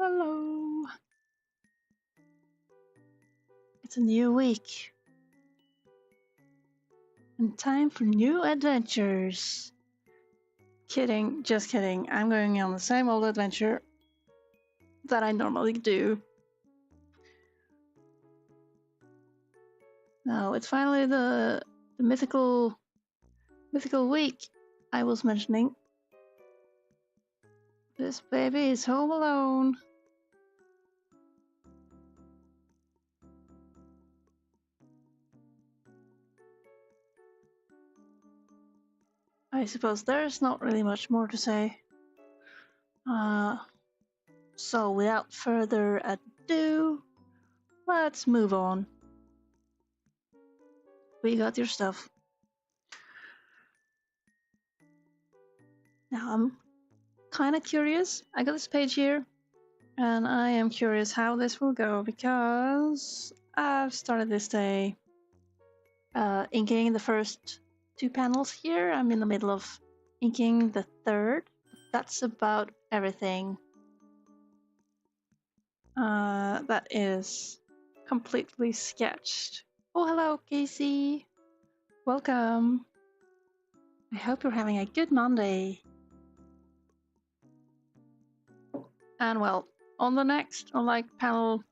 Hello. It's a new week. And time for new adventures. Kidding, just kidding. I'm going on the same old adventure that I normally do. Now, it's finally the mythical week I was mentioning. This baby is home alone. I suppose there's not really much more to say. So without further ado, let's move on. We got your stuff. Now I'm kind of curious. I got this page here, and I am curious how this will go because I've started this day inking the first two panels here. I'm in the middle of inking the third. That's about everything. That is completely sketched. Oh, hello, Casey. Welcome. I hope you're having a good Monday. And well, on the next, on like panel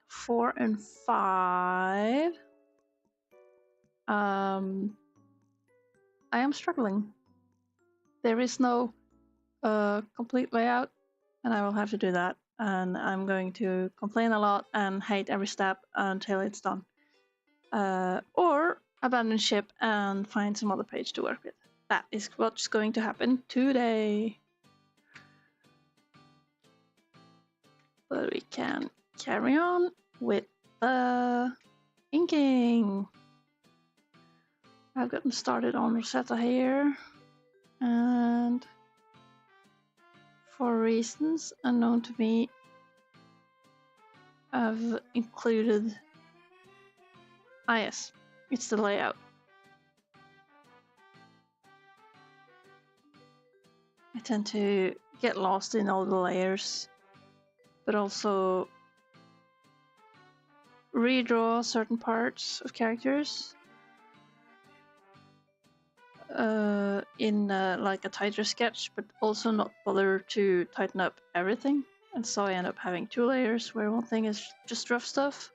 4 and 5, I am struggling. There is no complete layout, and I will have to do that. And I'm going to complain a lot and hate every step until it's done. Or abandon ship and find some other page to work with. That is what's going to happen today. But we can carry on with the inking. I've gotten started on Rosetta here, and for reasons unknown to me, I've included. Yes, it's the layout. I tend to get lost in all the layers, but also redraw certain parts of characters in like a tighter sketch, but also not bother to tighten up everything. And so I end up having two layers where one thing is just rough stuff,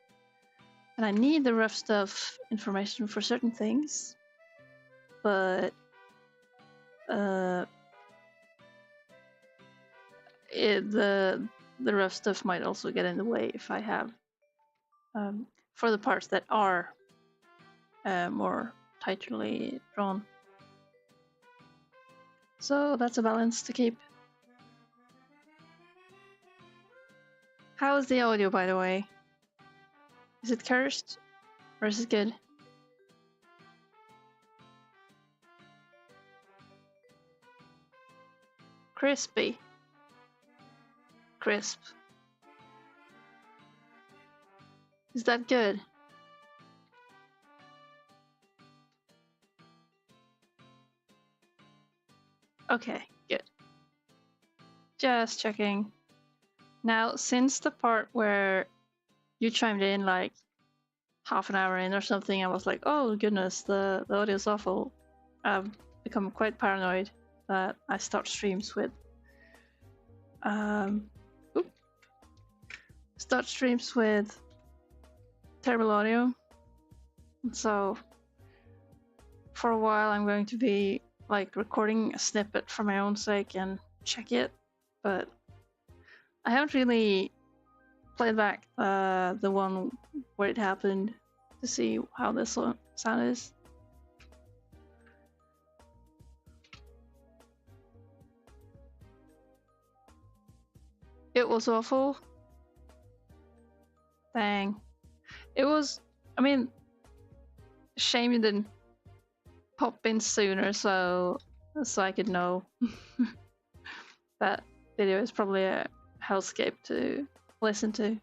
and I need the rough stuff information for certain things, but the rough stuff might also get in the way if I have for the parts that are more tightly drawn. So that's a balance to keep. How is the audio, by the way? Is it cursed or is it good? Crispy. Crisp. Is that good? Okay, good. Just checking. Now, since the part where you chimed in like half an hour in or something, I was like, oh goodness, the audio's awful. I've become quite paranoid that I start streams with terrible audio. And so for a while I'm going to be like recording a snippet for my own sake and check it, but I haven't really played back the one where it happened to see how this sound is. It was awful. Dang. It was, I mean, shame you didn't pop in sooner so I could know. That video is probably a hellscape to listen to.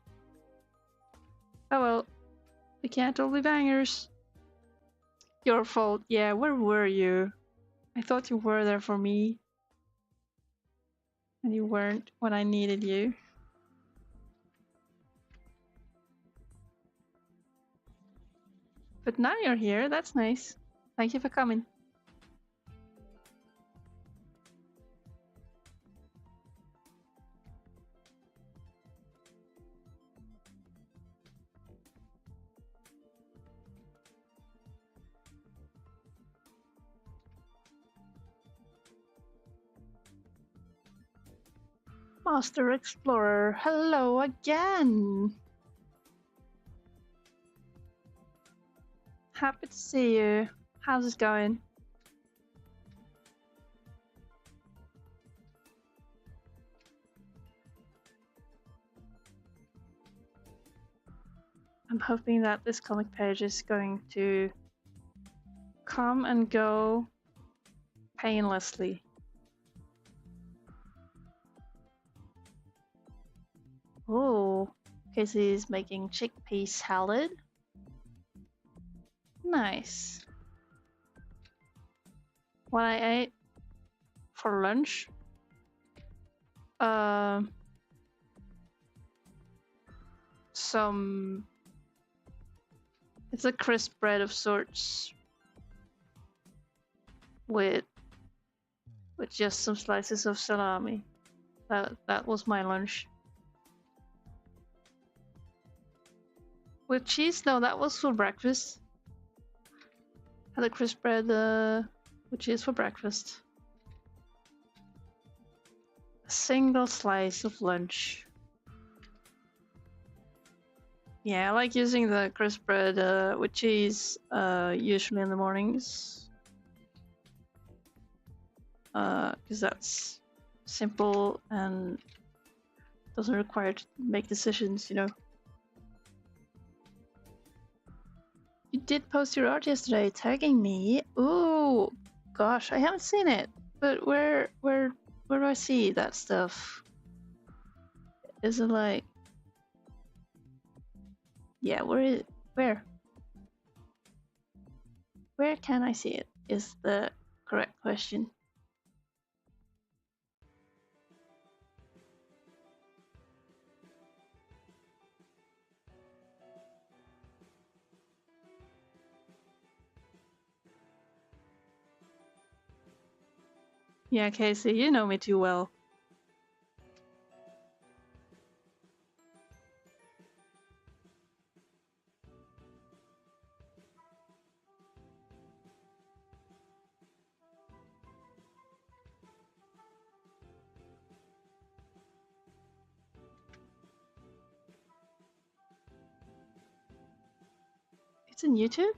Oh well, we can't all be bangers. Your fault. Yeah, where were you? I thought you were there for me. And you weren't when I needed you. but now you're here. That's nice. Thank you for coming. Master Explorer, hello again. Happy to see you. How's it going? I'm hoping that this comic page is going to come and go painlessly. Oh, Casey's making chickpea salad. Nice. What I ate for lunch? Some. It's a crisp bread of sorts with just some slices of salami. That was my lunch. With cheese? No, that was for breakfast. Had a crisp bread with cheese for breakfast. A single slice of lunch. Yeah, I like using the crisp bread with cheese usually in the mornings. Because that's simple and doesn't require to make decisions, you know. You did post your art yesterday, tagging me. Ooh, gosh, I haven't seen it. But where do I see that stuff? Is it like? Yeah, where? Where can I see it? Is the correct question. Yeah, Casey, you know me too well. It's in YouTube?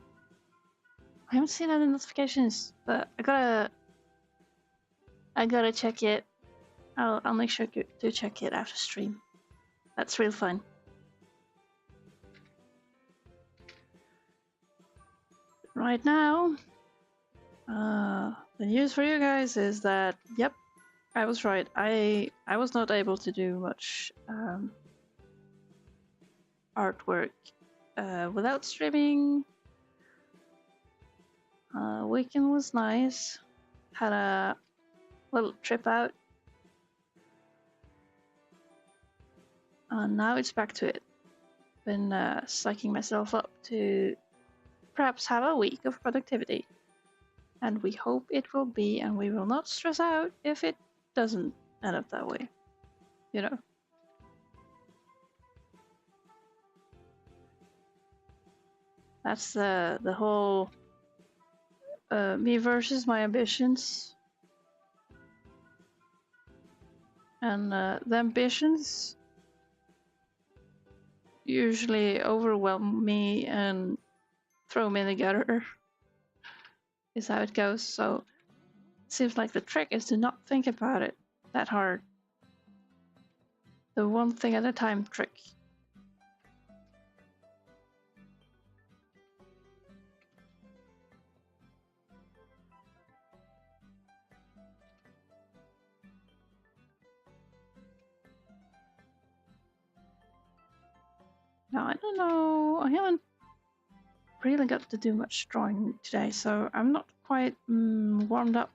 I haven't seen any notifications, but I gotta check it. I'll make sure to check it after stream. That's real fun. Right now, the news for you guys is that, yep, I was right. I was not able to do much artwork without streaming. Weekend was nice. Had a little trip out. Now it's back to it. Been psyching myself up to perhaps have a week of productivity. And we hope it will be, and we will not stress out if it doesn't end up that way. You know? That's the whole me versus my ambitions. And the ambitions usually overwhelm me and throw me in the gutter, is how it goes. So it seems like the trick is to not think about it that hard. The one thing at a time trick. Now, I don't know, I haven't really got to do much drawing today, so I'm not quite warmed up.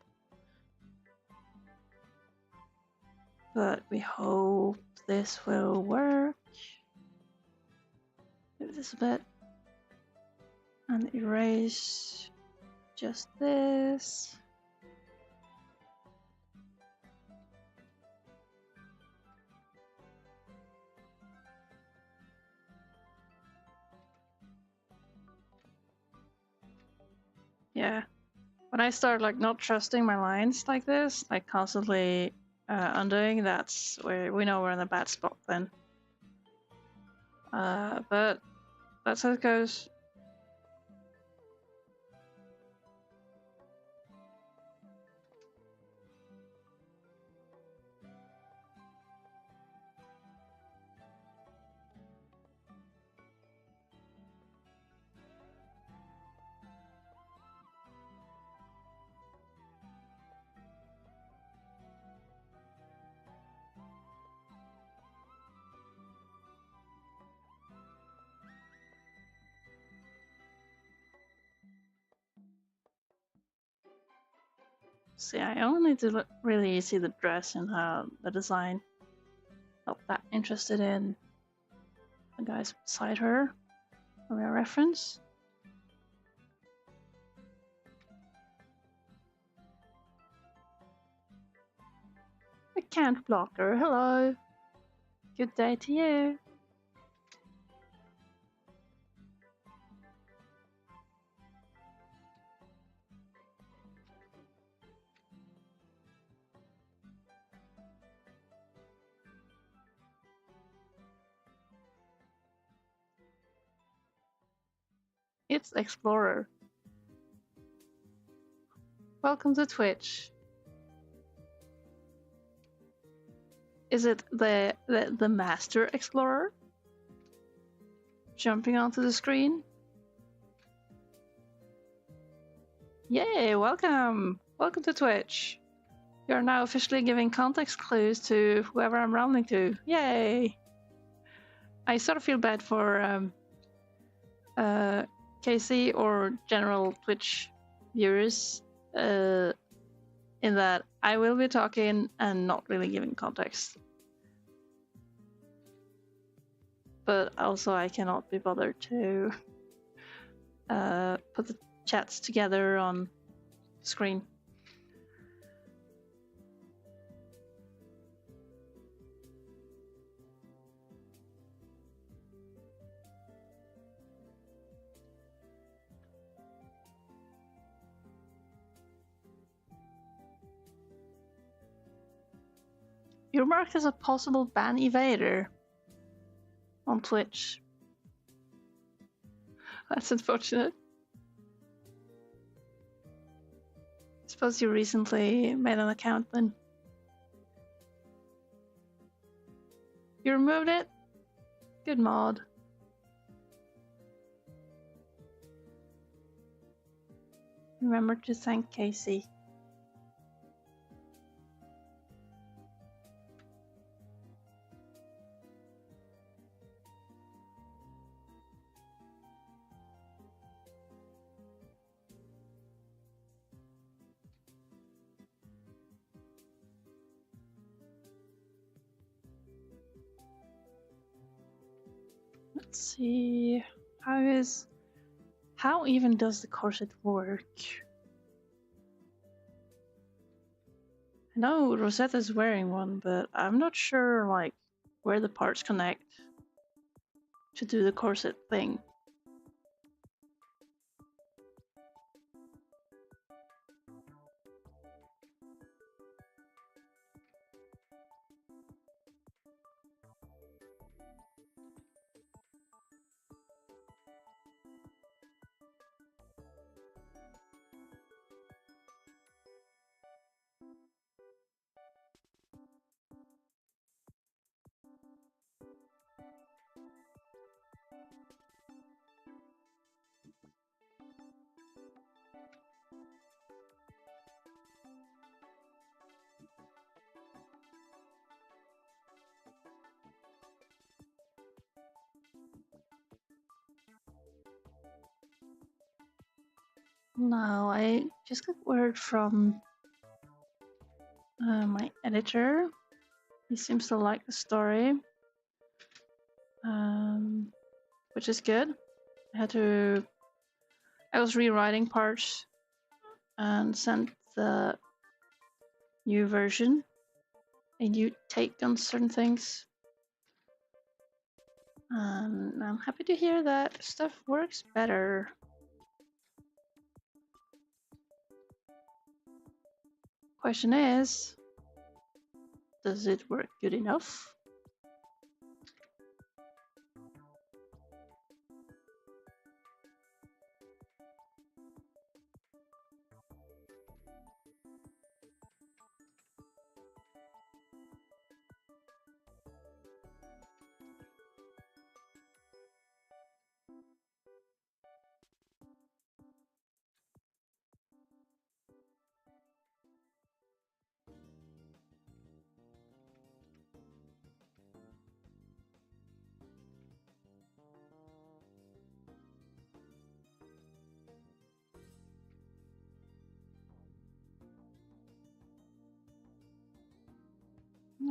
But we hope this will work. Move this a bit. And erase just this. Yeah. When I start like not trusting my lines like this, like constantly undoing, that's where we know we're in a bad spot then. But that's how it goes. See, I only need to really see the dress and how the design. Not that interested in the guys beside her for a reference. The Count Blocker, hello. Good day to you. It's Explorer. Welcome to Twitch. Is it the Master Explorer? Jumping onto the screen? Yay, welcome! Welcome to Twitch. You're now officially giving context clues to whoever I'm rounding to. Yay! I sort of feel bad for Casey or general Twitch viewers in that I will be talking and not really giving context. But also I cannot be bothered to put the chats together on screen. You're marked as a possible ban evader on Twitch. That's unfortunate. I suppose you recently made an account then. You removed it? Good mod. Remember to thank Casey. Let's see. How even does the corset work? I know Rosetta's wearing one, but I'm not sure like where the parts connect to do the corset thing. No, I just got word from my editor. He seems to like the story, which is good. I had to I was rewriting parts and sent the new version a new take on certain things. And I'm happy to hear that stuff works better. Question is, does it work good enough?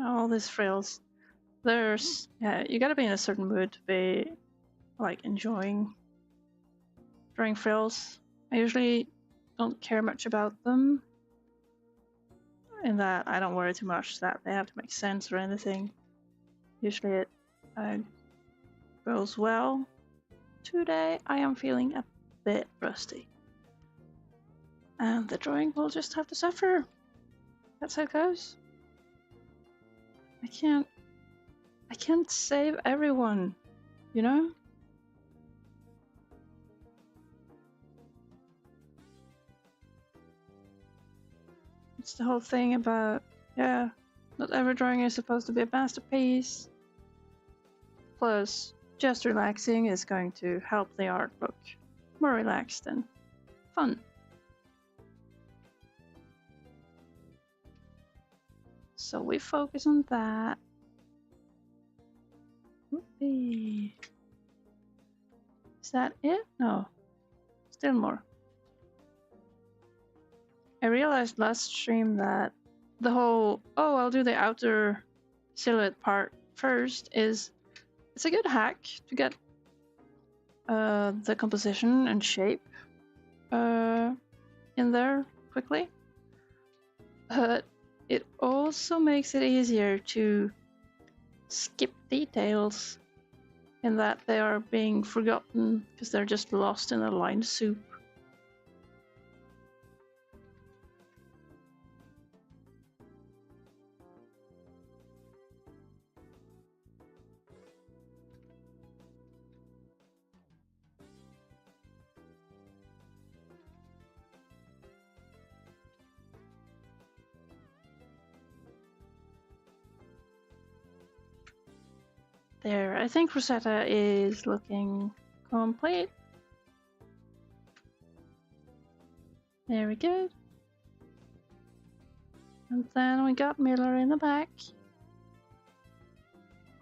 All these frills. There's, yeah, you gotta be in a certain mood to be like enjoying drawing frills. I usually don't care much about them, in that I don't worry too much that they have to make sense or anything. Usually it goes well. Today I am feeling a bit rusty. And the drawing will just have to suffer. That's how it goes. I can't save everyone, you know? It's the whole thing about, yeah, not every drawing is supposed to be a masterpiece. Plus, just relaxing is going to help the art look more relaxed and fun. So we focus on that. Whoopee. Is that it? No. Still more. I realized last stream that the whole, oh, I'll do the outer silhouette part first it's a good hack to get the composition and shape in there quickly. But it also makes it easier to skip details in that they are being forgotten because they're just lost in a line soup. There, I think Rosetta is looking complete. Very good. And then we got Miller in the back,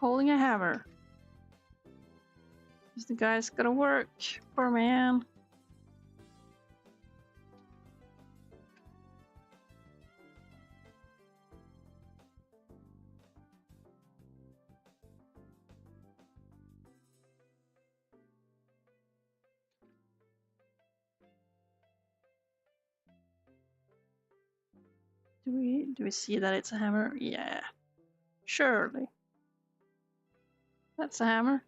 holding a hammer. Because the guy's gotta work, poor man. Do we see that it's a hammer? Yeah, surely. That's a hammer.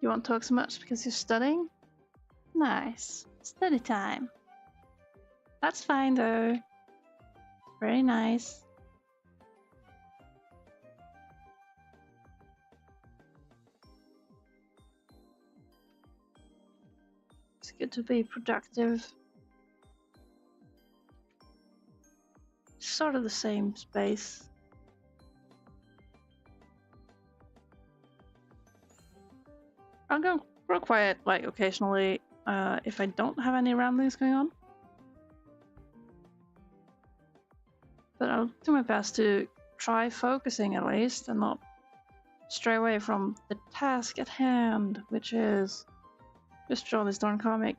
You won't talk so much because you're studying? Nice. Study time. That's fine though. Very nice. It's good to be productive. Sort of the same space. I'll go real quiet, like occasionally, if I don't have any ramblings going on. But I'll do my best to try focusing at least and not stray away from the task at hand, which is just draw this darn comic.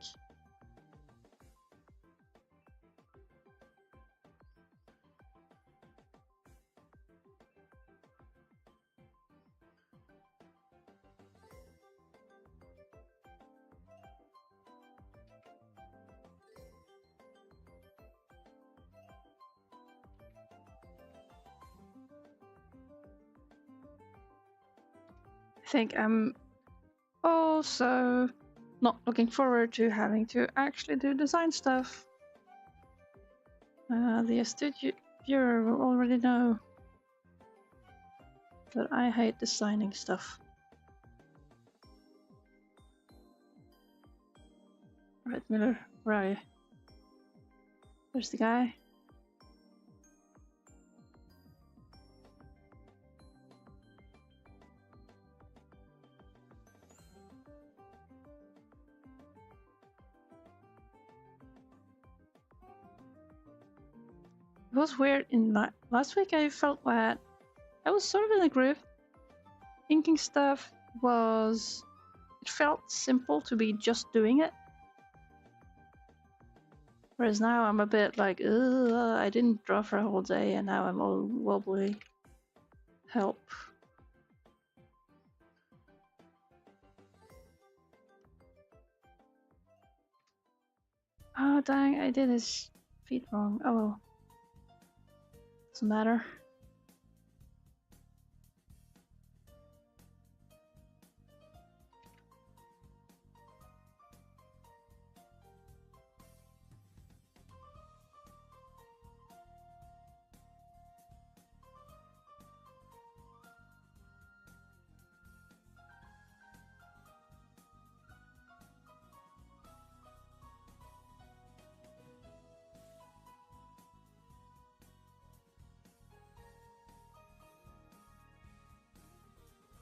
I think I'm also not looking forward to having to actually do design stuff. The astute viewer will already know that I hate designing stuff. Right, Miller, where are you? There's the guy. It was weird in last week. I felt that I was sort of in a groove. Inking stuff was... it felt simple to be just doing it. Whereas now I'm a bit like, ugh, I didn't draw for a whole day and now I'm all wobbly. Help. Oh dang, I did his feet wrong. Oh well. Doesn't matter.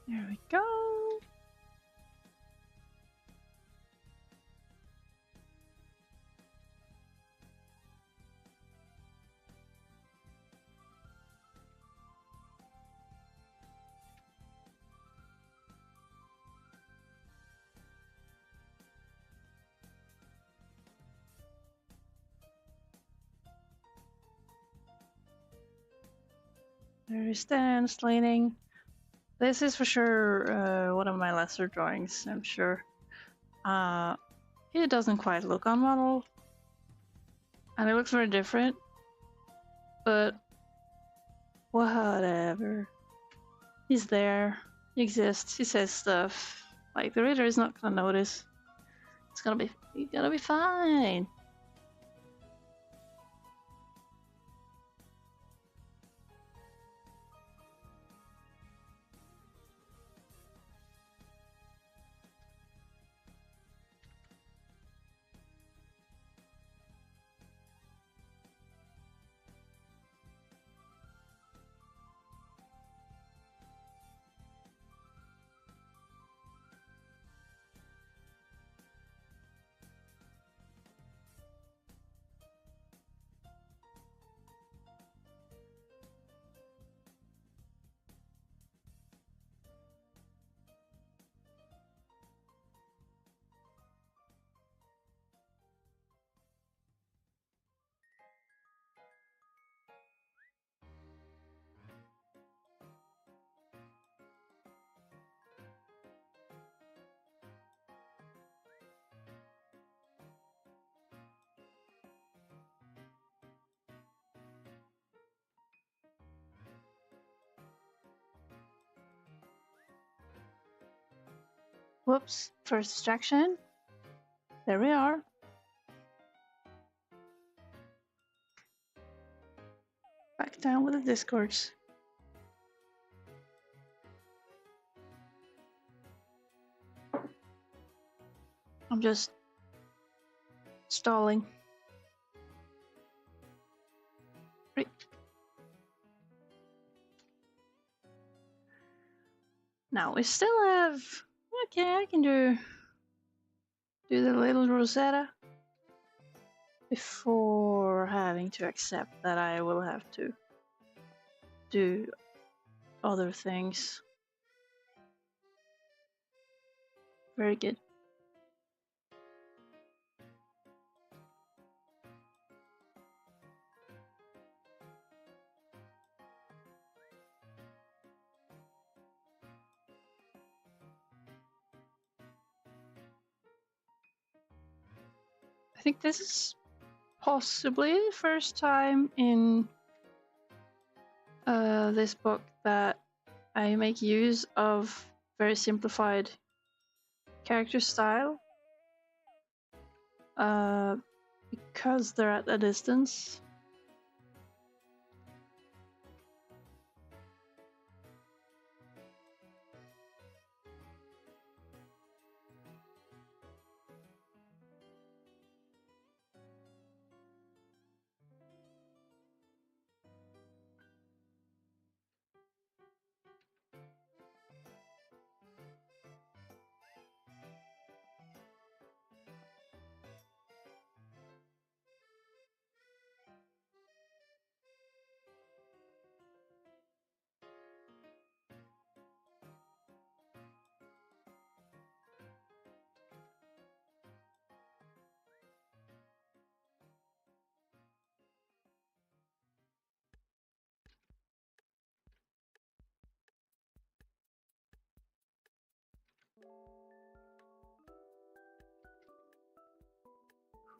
There we go. There he stands, leaning. This is for sure one of my lesser drawings, I'm sure. It doesn't quite look on model, and it looks very different, but whatever. He's there, he exists, he says stuff. Like, the reader is not gonna notice. It's gonna be fine. Whoops, first distraction. There we are. Back down with the discords. I'm just stalling. Right. Now we still have... okay, I can do the little Rosetta before having to accept that I will have to do other things. Very good. I think this is possibly the first time in this book that I make use of very simplified character style because they're at a distance.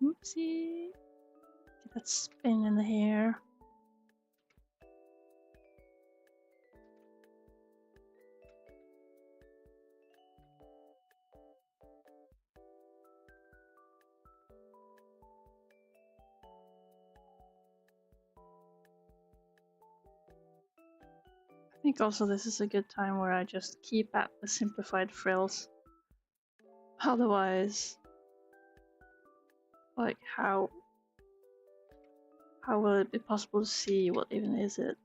Oopsie. Get that spin in the hair. I think also this is a good time where I just keep at the simplified frills. Otherwise, like how will it be possible to see what even is it?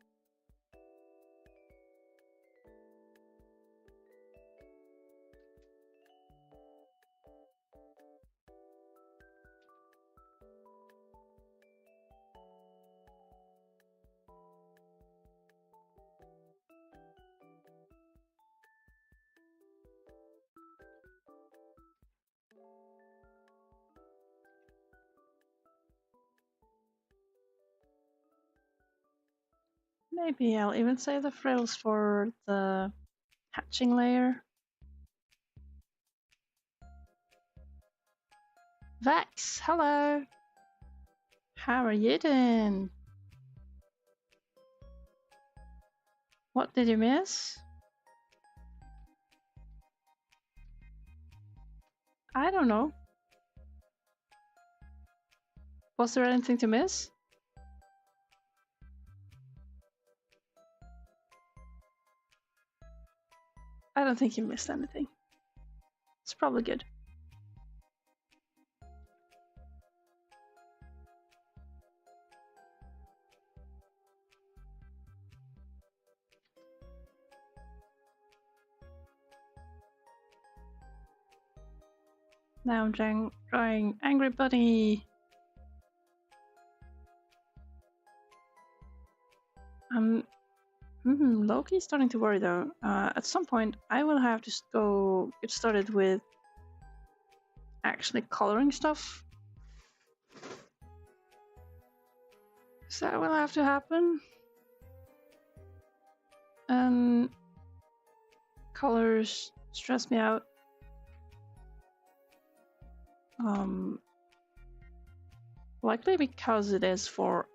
Maybe I'll even save the frills for the hatching layer. Vex, hello! How are you doing? What did you miss? I don't know. Was there anything to miss? I don't think you missed anything. It's probably good. Now I'm drawing Angry Bunny. Loki's starting to worry though. At some point, I will have to go get started with actually coloring stuff. So that will have to happen. And colors stress me out. Likely because it is for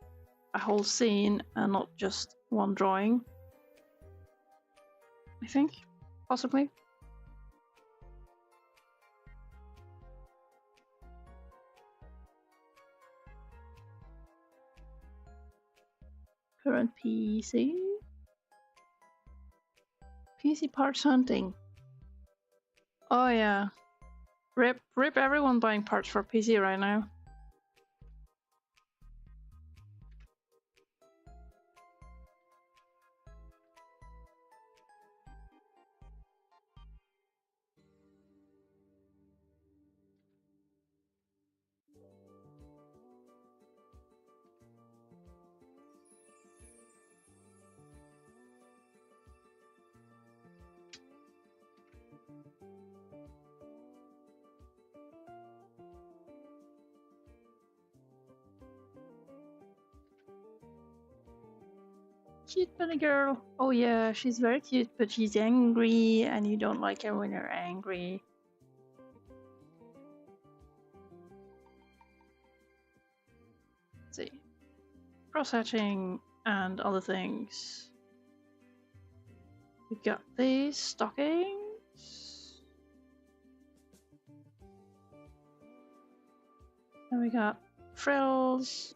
a whole scene and not just one drawing. I think, possibly. Current PC. PC parts hunting. Oh yeah. Rip everyone buying parts for PC right now. Cute bunny girl. Oh yeah, she's very cute, but she's angry, and you don't like her when you're angry. Let's see. Cross-hatching and other things. We got these stockings. And we got frills.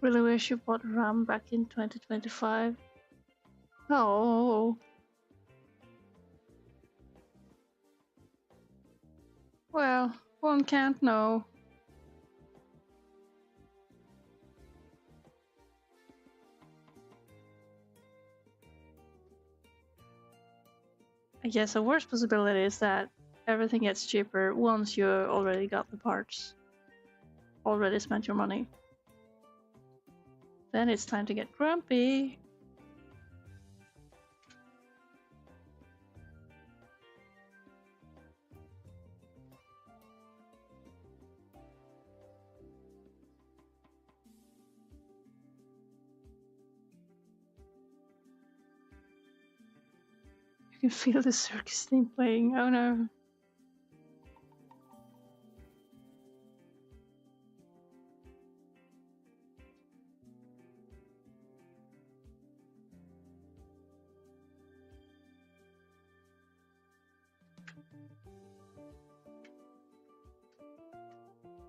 Really wish you bought RAM back in 2025. Oh. Well, one can't know. I guess a worst possibility is that everything gets cheaper once you already got the parts. Already spent your money. Then it's time to get grumpy. You can feel the circus theme playing. Oh no.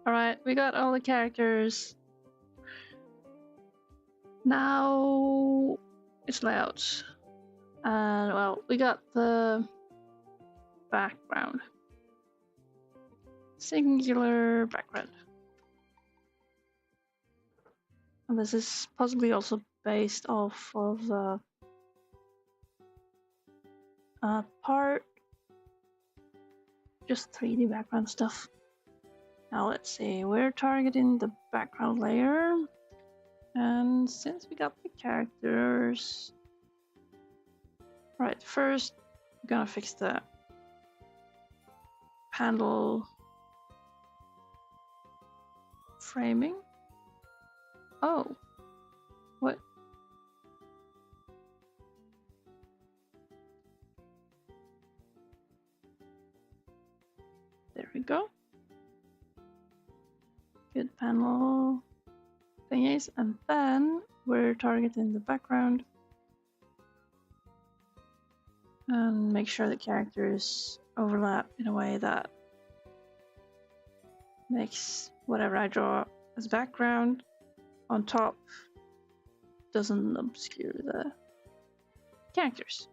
Alright, we got all the characters. Now it's layouts. And well, we got the background. Singular background. And this is possibly also based off of the part. Just 3D background stuff. Now let's see, we're targeting the background layer. And since we got the characters... Right, first we're gonna fix the panel framing. Oh, what? There we go. Good panel thingies, and then we're targeting the background and make sure the characters overlap in a way that makes whatever I draw as background on top doesn't obscure the characters.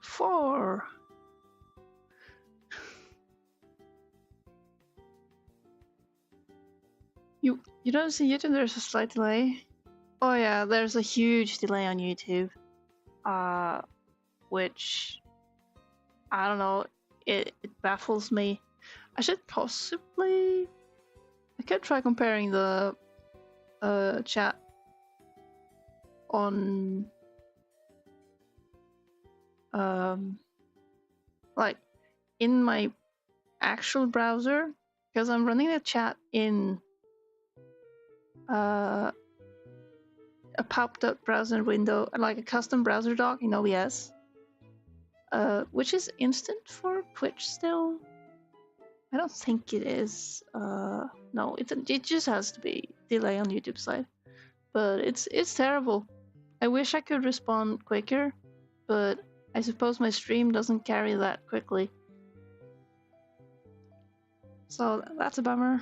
Four. You don't see YouTube, there's a slight delay. Oh yeah, there's a huge delay on YouTube. Which I don't know, it baffles me. I should possibly... I could try comparing the chat on like in my actual browser, because I'm running a chat in a popped up browser window, like a custom browser dock in OBS, which is instant for Twitch still. I don't think it is. No, it just has to be delay on YouTube side, but it's terrible. I wish I could respond quicker, but I suppose my stream doesn't carry that quickly. So that's a bummer.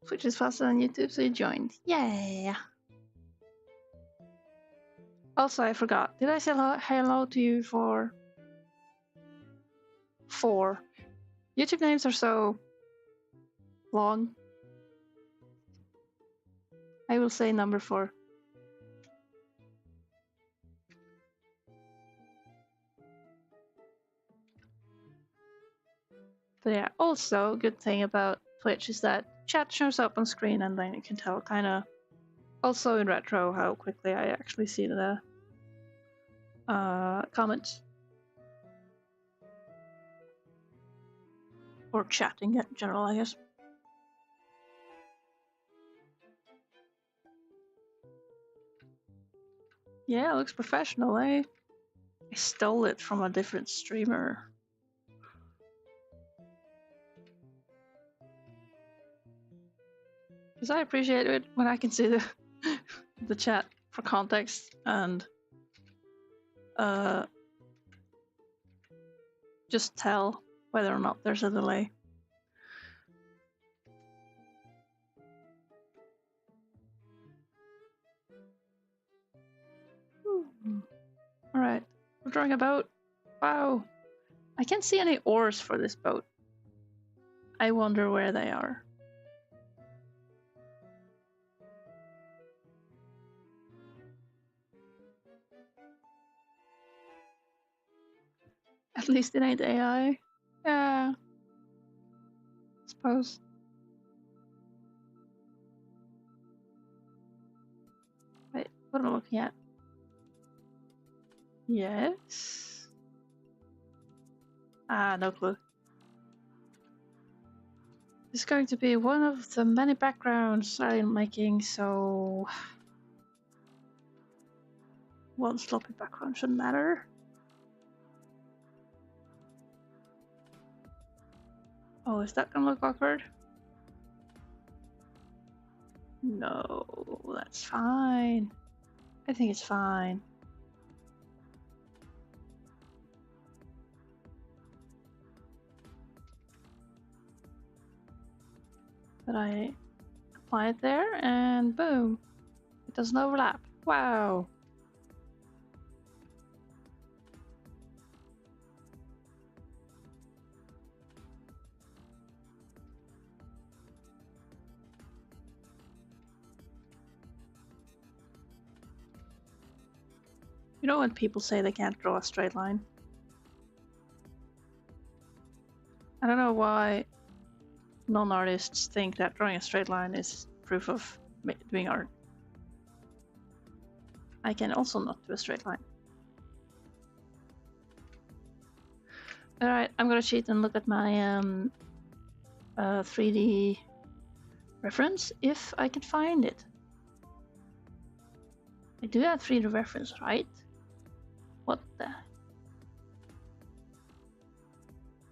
Twitch is faster than YouTube, so you joined. Yeah. Also, I forgot. Did I say hello to you for 4? YouTube names are so long. I will say number 4. But yeah, also good thing about Twitch is that chat shows up on screen and then you can tell kind of also in retro how quickly I actually see the comments. Or chatting in general, I guess. Yeah, it looks professional, eh? I stole it from a different streamer. Because I appreciate it when I can see the chat for context and just tell whether or not there's a delay. Alright, we're drawing a boat. Wow. I can't see any oars for this boat. I wonder where they are. At least it ain't AI. Yeah. I suppose. Wait, what am I looking at? Yes. Ah, no clue. This is going to be one of the many backgrounds I'm making, so one sloppy background shouldn't matter. Oh, is that gonna look awkward? No, that's fine. I think it's fine. But I apply it there and boom, it doesn't overlap. Wow. You know when people say they can't draw a straight line? I don't know why non-artists think that drawing a straight line is proof of doing art. I can also not do a straight line. Alright, I'm gonna cheat and look at my 3D reference if I can find it. I do have 3D reference, right? What the?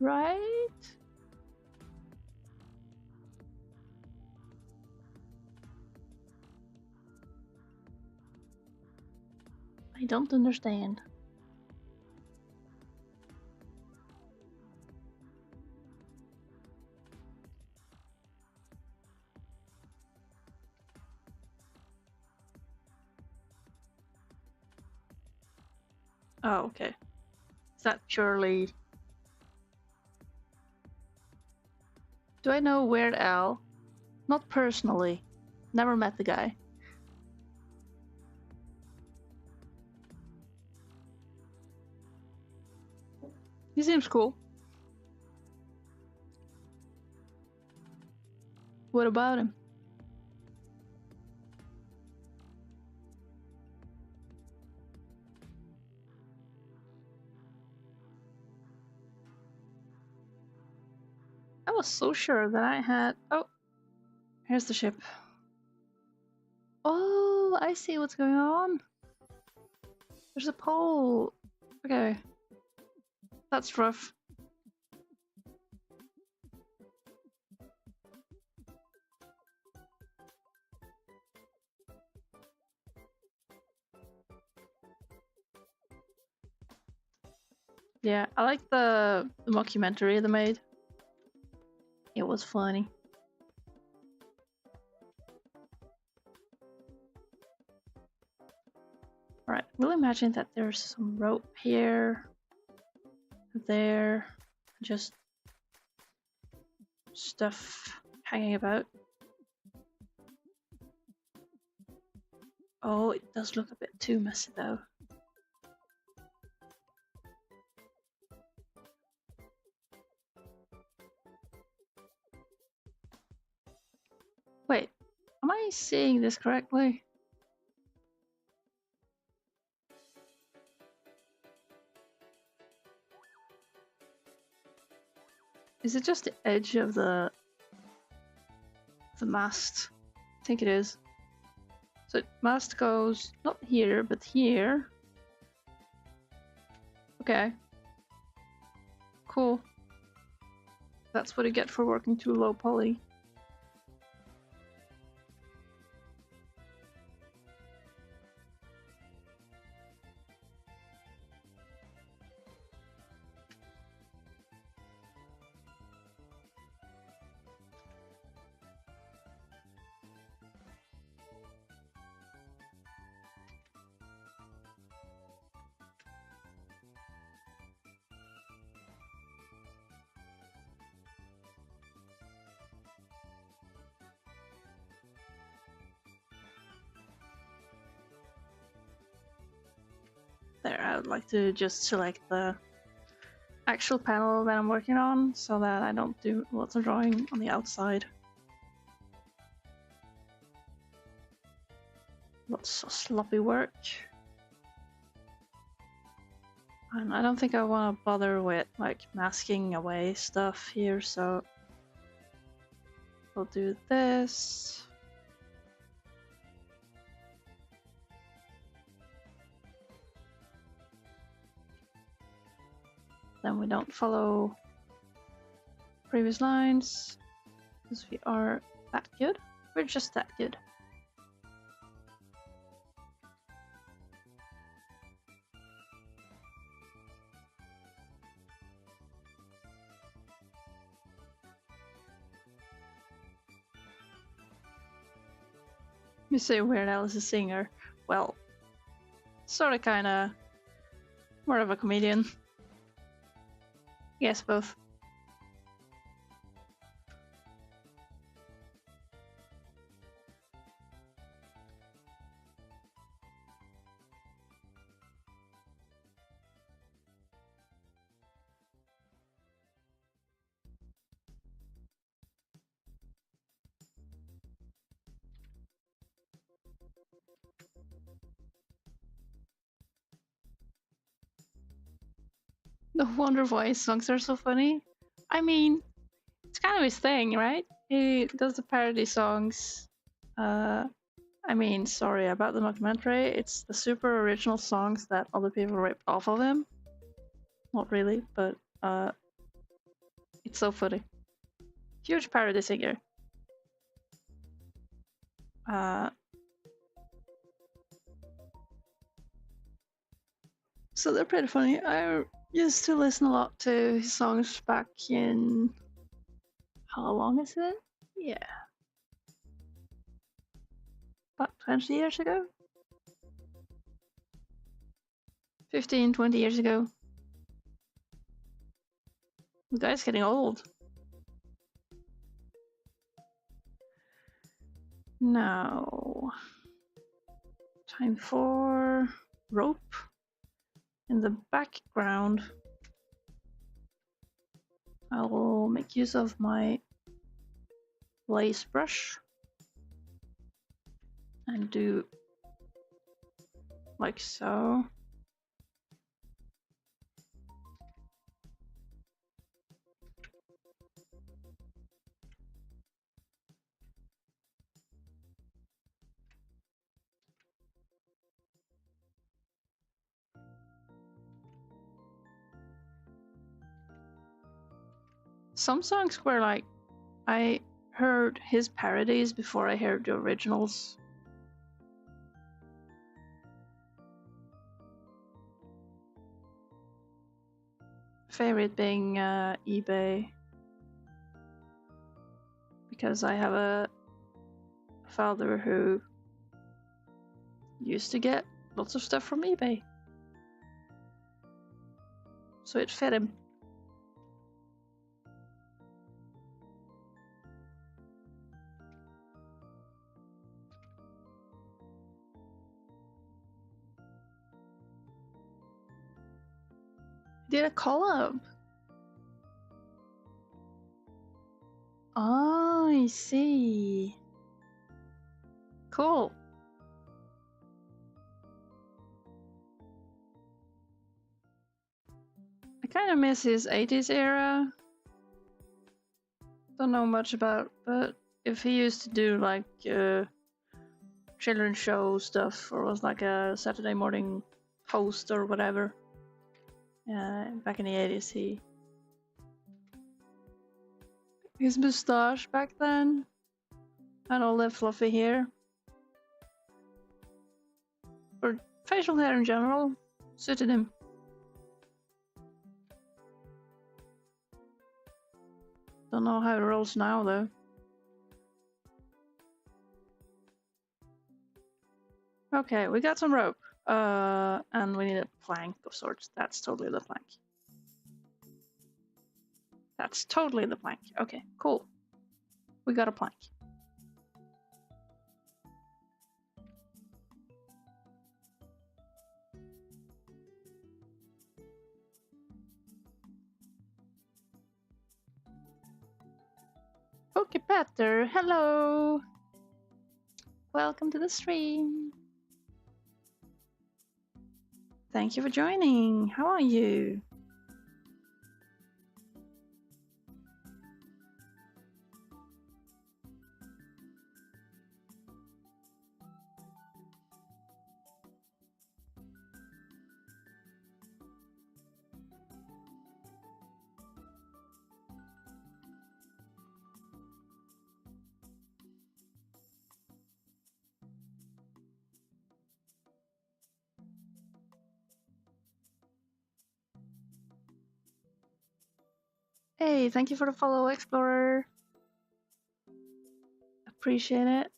Right? I don't understand. Oh, okay. Is that purely... Do I know Weird Al? Not personally. Never met the guy. He seems cool. What about him? I was so sure that I had... Oh, here's the ship. Oh, I see what's going on. There's a pole. Okay. That's rough. Yeah, I like the mockumentary they made. It was funny. Alright, we'll imagine that there's some rope here, there, just stuff hanging about. Oh, it does look a bit too messy though. Wait, am I seeing this correctly? Is it just the edge of the mast? I think it is. So mast goes not here, but here. Okay. Cool. That's what you get for working too low poly. There, I would like to just select the actual panel that I'm working on so that I don't do lots of drawing on the outside. Lots of sloppy work. And I don't think I want to bother with like masking away stuff here, so we'll do this. Then we don't follow previous lines because we are that good. We're just that good. You say Weird Al is a singer. Well, sorta kinda more of a comedian. Yes, both. No wonder why his songs are so funny. I mean, it's kind of his thing, right? He does the parody songs. I mean, sorry about the documentary. It's the super original songs that other people ripped off of him. Not really, but it's so funny. Huge parody singer. So they're pretty funny. I used to listen a lot to his songs back in... How long is it? Yeah. About 20 years ago? 15, 20 years ago. The guy's getting old. Now... Time for... rope. In the background, I will make use of my lace brush and do like so. Some songs were like, I heard his parodies before I heard the originals. Favorite being eBay, because I have a father who used to get lots of stuff from eBay, so it fit him. did a collab. Oh, I see. Cool. I kind of miss his 80s era. Don't know much about, but if he used to do like children's show stuff or was like a Saturday morning host or whatever, back in the 80s, his moustache back then and all that fluffy hair, or facial hair in general, suited him. Don't know how it rolls now though. Okay, we got some rope. And we need a plank of sorts. That's totally the plank. That's totally the plank. Okay, cool. We got a plank. Okay, Petter, hello! Welcome to the stream. Thank you for joining. How are you? Hey, thank you for the follow, Explorer. Appreciate it.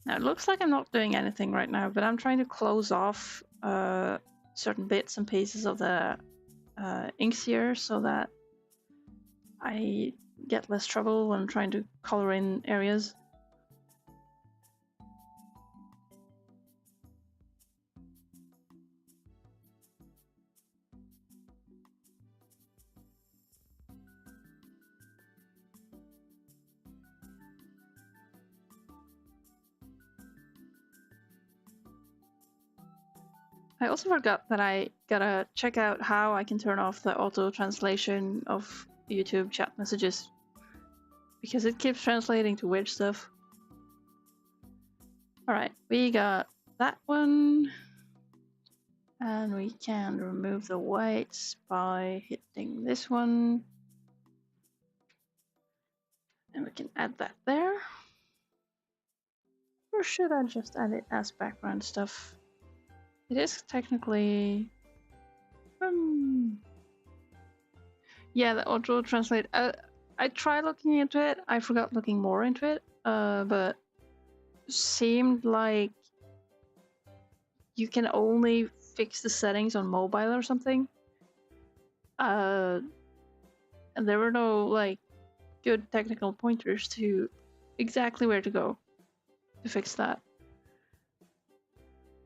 Now, it looks like I'm not doing anything right now, but I'm trying to close off certain bits and pieces of the inks here so that I get less trouble when trying to color in areas. I also forgot that I gotta check out how I can turn off the auto translation of YouTube chat messages, because it keeps translating to weird stuff. Alright, we got that one, and we can remove the whites by hitting this one, and we can add that there. Or should I just add it as background stuff? It is technically... yeah, the auto translate. I tried looking into it. I forgot looking more into it. But seemed like you can only fix the settings on mobile or something. And there were no like good technical pointers to exactly where to go to fix that.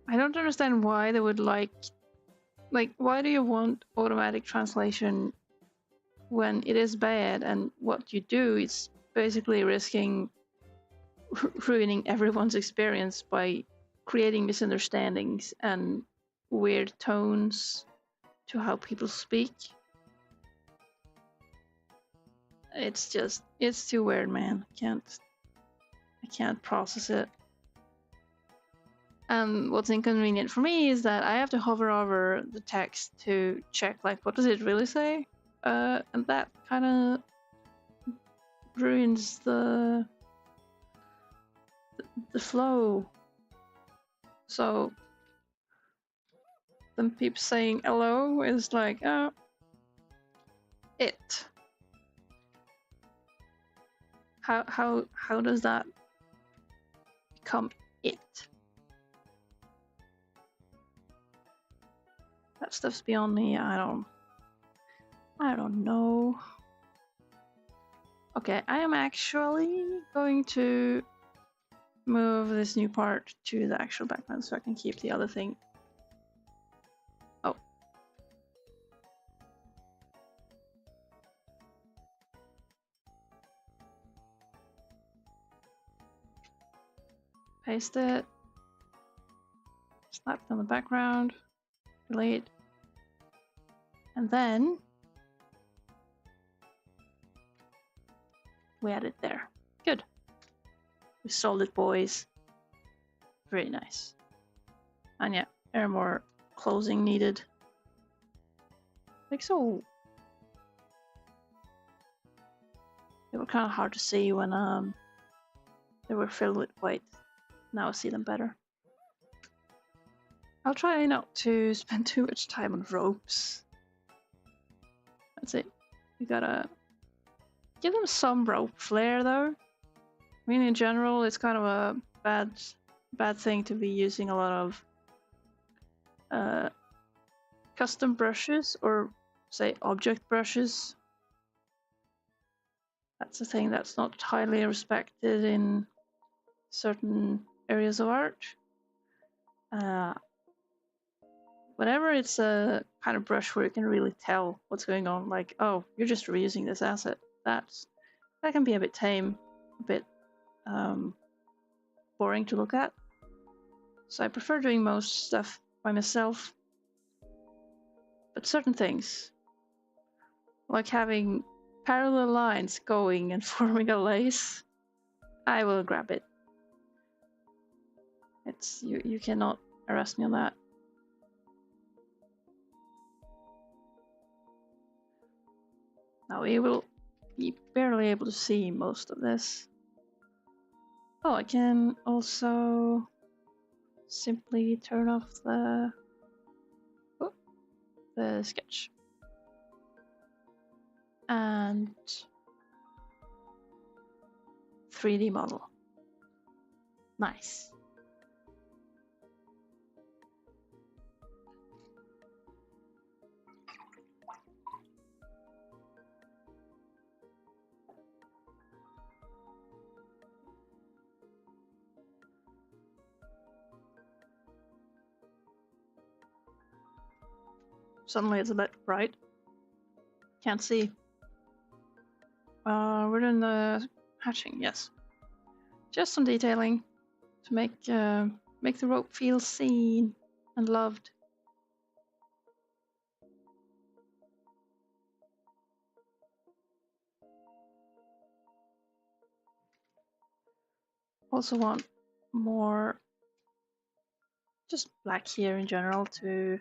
I don't understand why they would like why do you want automatic translation when it is bad, and what you do is basically risking ruining everyone's experience by creating misunderstandings and weird tones to how people speak. It's too weird, man. I can't process it. And what's inconvenient for me is that I have to hover over the text to check, like, what does it really say? And that kind of ruins the flow. So then people saying hello is like, oh, it. How does that become it? That stuff's beyond me. I don't know. Okay, I am actually going to move this new part to the actual background so I can keep the other thing. Oh. Paste it. Slap it on the background. Delete. And then we add it there. Good. We sold it, boys. Very nice. And yeah, there are more closing needed. Like so. They were kind of hard to see when they were filled with white. Now I see them better. I'll try not to spend too much time on ropes. That's it. We gotta give them some rope flair though. I mean, in general, it's kind of a bad thing to be using a lot of custom brushes or say object brushes. That's a thing that's not highly respected in certain areas of art. Whenever it's a kind of brush where you can really tell what's going on, like, oh, you're just reusing this asset, that can be a bit tame, a bit boring to look at. So I prefer doing most stuff by myself. But certain things, like having parallel lines going and forming a lace, I will grab it. It's you cannot arrest me on that. Now we will be barely able to see most of this. Oh, I can also simply turn off the sketch. And 3D model. Nice. Suddenly it's a bit bright. Can't see. We're doing the hatching, yes. Just some detailing to make the rope feel seen and loved. Also want more just black here in general to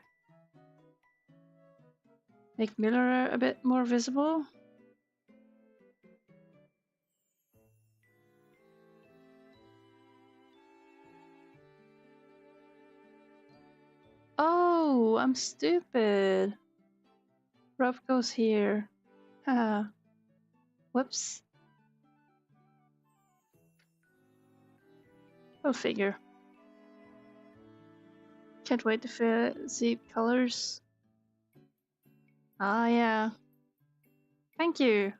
make Miller a bit more visible. Oh, I'm stupid. Rope goes here. Haha. Whoops. Go figure. Can't wait to see colors. Ah, yeah. Thank you.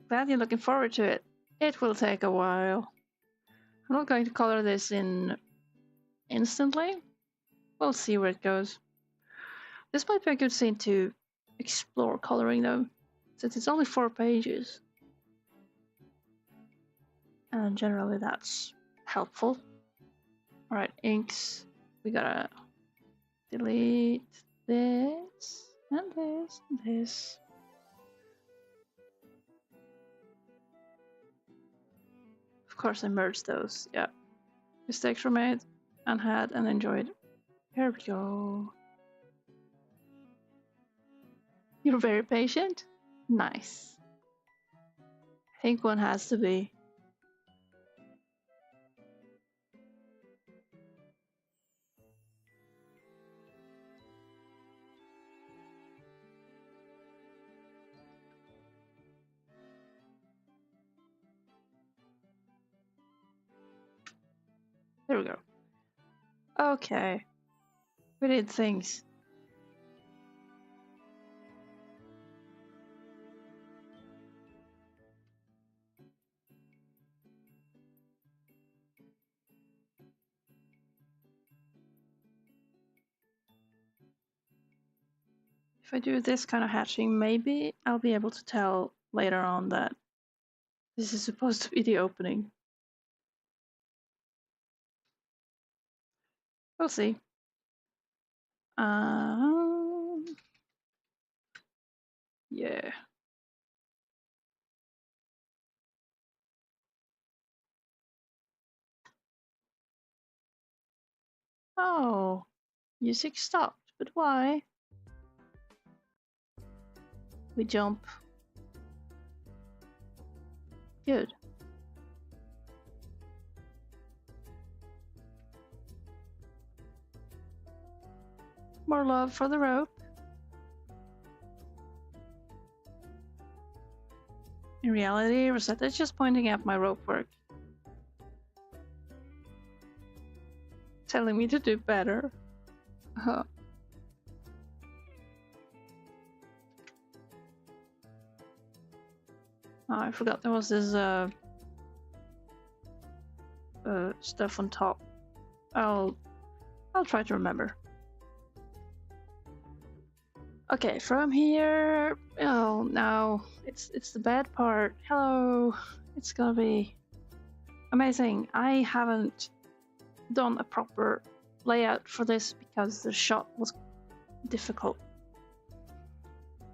Glad you're looking forward to it. It will take a while. I'm not going to color this in instantly. We'll see where it goes. This might be a good scene to explore coloring though, since it's only 4 pages. And generally that's helpful. Alright, inks. We gotta delete this, and this, and this. Of course I merged those, yeah. Mistakes were made and had and enjoyed. Here we go. You're very patient? Nice. I think one has to be. There we go. Okay. We did things. If I do this kind of hatching, maybe I'll be able to tell later on that this is supposed to be the opening. We'll see. Yeah. Oh, music stopped, but why? We jump. Good. More love for the rope. In reality, Rosetta is just pointing at my rope work. Telling me to do better. Oh, I forgot there was this stuff on top. I'll try to remember. Okay, from here. Oh no, it's the bad part. Hello, it's gonna be amazing. I haven't done a proper layout for this because the shot was difficult.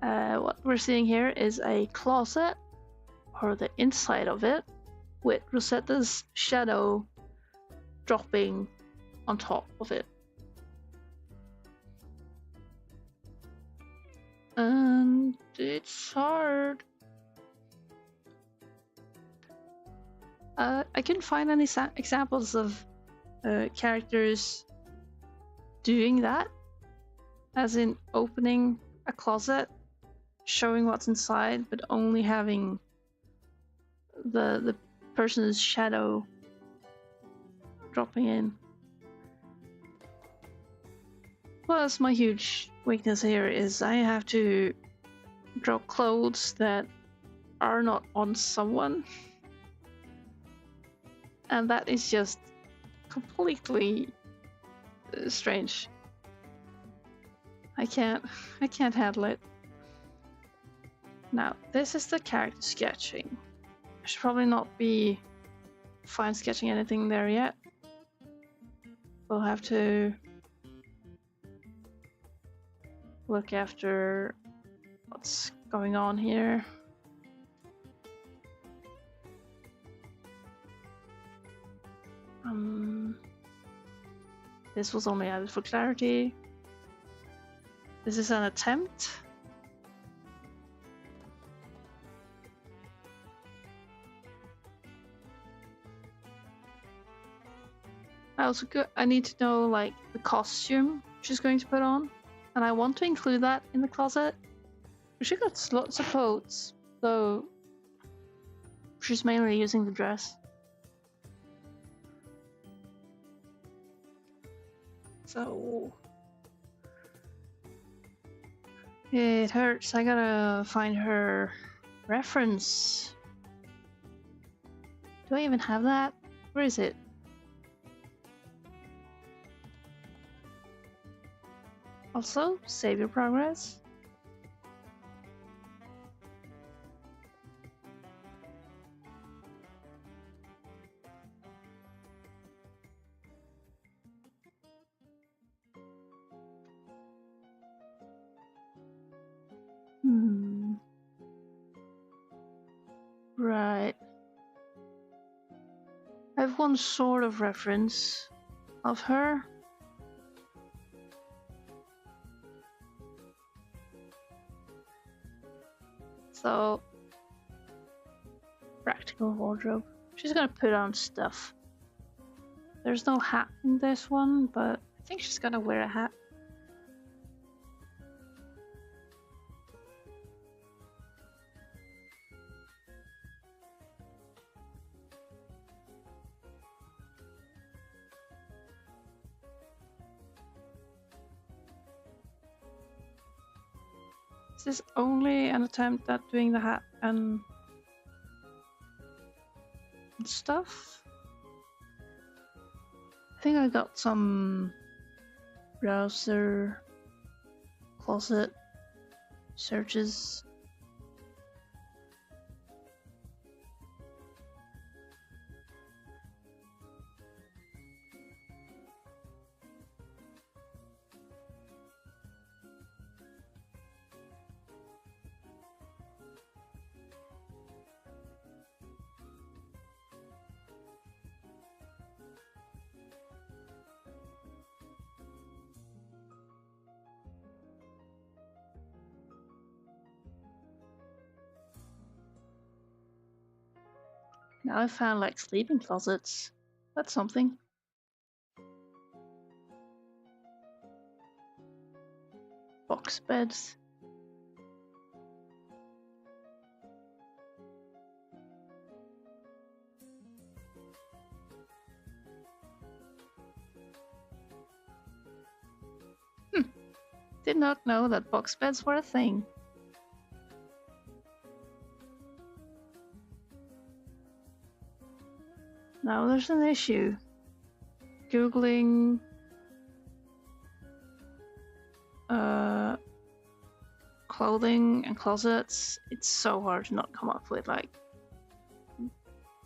What we're seeing here is a closet, or the inside of it, with Rosetta's shadow dropping on top of it. And it's hard. I couldn't find any examples of characters doing that, as in opening a closet, showing what's inside, but only having the person's shadow dropping in. Plus, my huge weakness here is I have to draw clothes that are not on someone, and that is just completely strange. I can't handle it. Now, this is the character sketching. I should probably not be fine sketching anything there yet. We'll have to look after what's going on here. This was only added for clarity. This is an attempt. I need to know like the costume she's going to put on, and I want to include that in the closet. She got lots of clothes, though she's mainly using the dress. So it hurts. I gotta find her reference. Do I even have that? Where is it? Also, save your progress. Right. I have one sort of reference of her. So, practical wardrobe. She's gonna put on stuff. There's no hat in this one, but I think she's gonna wear a hat. This is only an attempt at doing the hat and stuff. I think I got some browser closet searches. Now I found like sleeping closets. That's something. Box beds. Did not know that box beds were a thing. Now there's an issue. Googling clothing and closets, it's so hard to not come up with like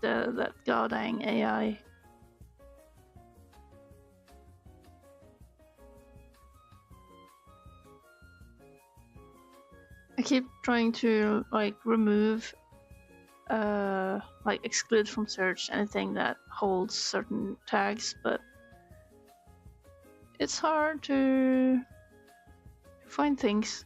that goddamn AI. I keep trying to like remove like exclude from search anything that holds certain tags, but it's hard to find things.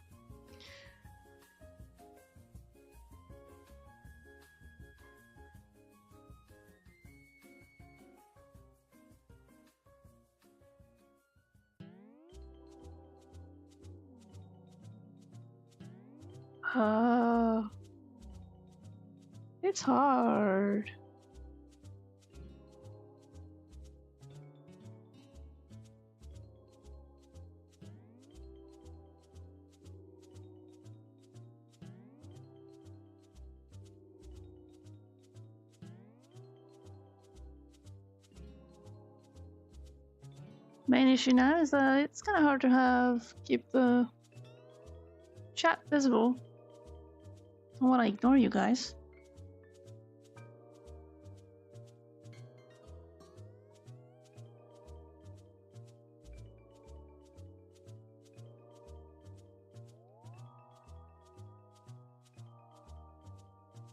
It's hard. Main issue now is that it's kind of hard to keep the chat visible. I don't want to ignore you guys.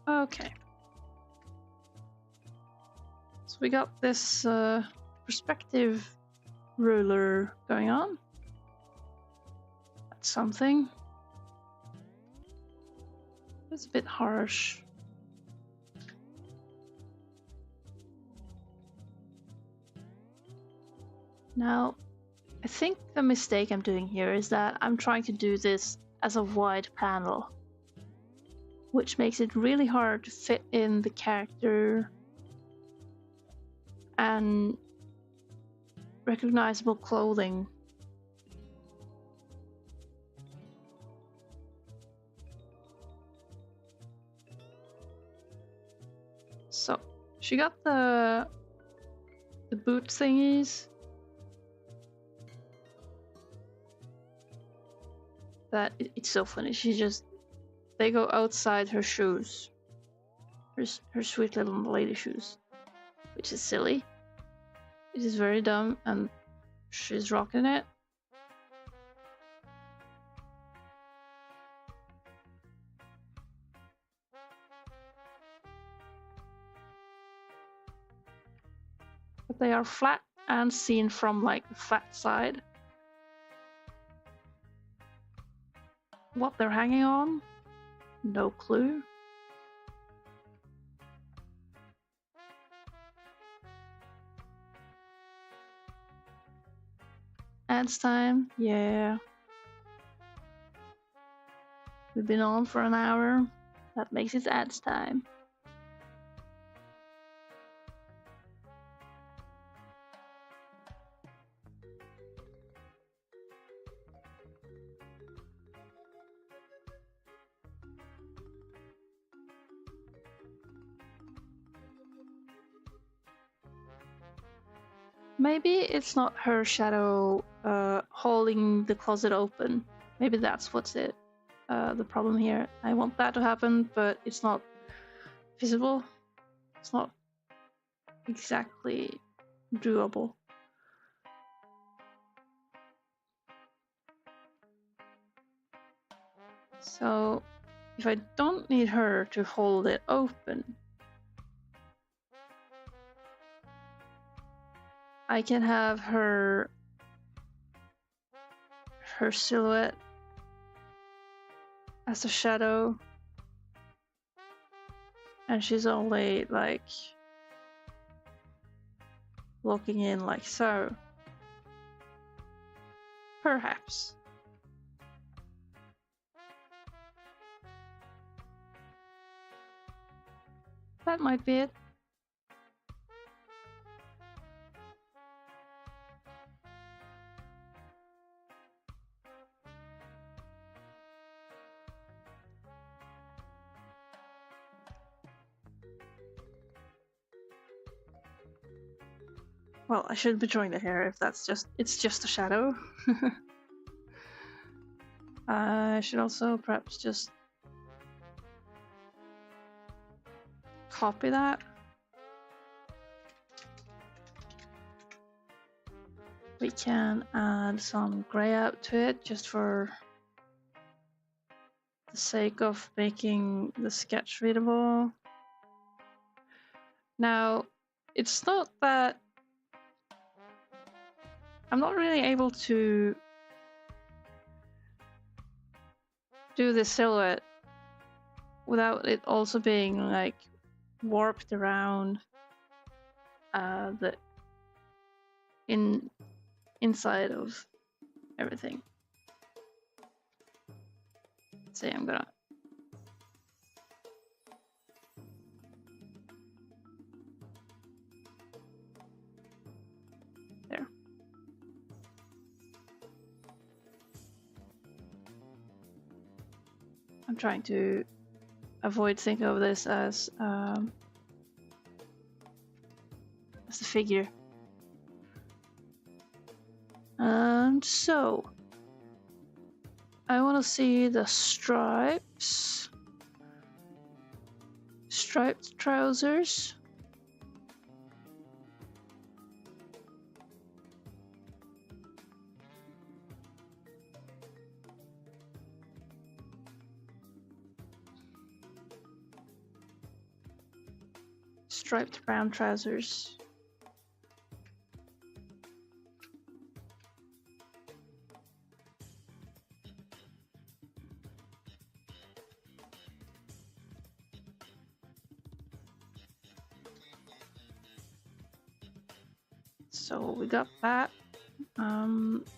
Okay. So we got this perspective ruler going on. That's something. It's a bit harsh. Now, I think the mistake I'm doing here is that I'm trying to do this as a wide panel, which makes it really hard to fit in the character and recognizable clothing. So she got the boot thingies that it's so funny. They go outside her shoes, her sweet little lady shoes, which is silly. It is very dumb, and she's rocking it. But they are flat and seen from like the flat side. What they're hanging on? No clue. Ads time? Yeah. We've been on for an hour. That makes it ads time. Maybe it's not her shadow holding the closet open. Maybe that's what's it. the problem here. I want that to happen, but it's not visible. It's not exactly doable. So if I don't need her to hold it open, I can have her silhouette as a shadow, and she's only like looking in like so. Perhaps. That might be it. Well, I shouldn't be drawing the hair if it's just a shadow. I should also perhaps just copy that. We can add some gray out to it just for the sake of making the sketch readable. Now, it's not that I'm not really able to do the silhouette without it also being like warped around the inside of everything. Say I'm gonna there. I'm trying to avoid thinking of this as a figure. And so I want to see the stripes, striped trousers. Striped brown trousers. So we got that.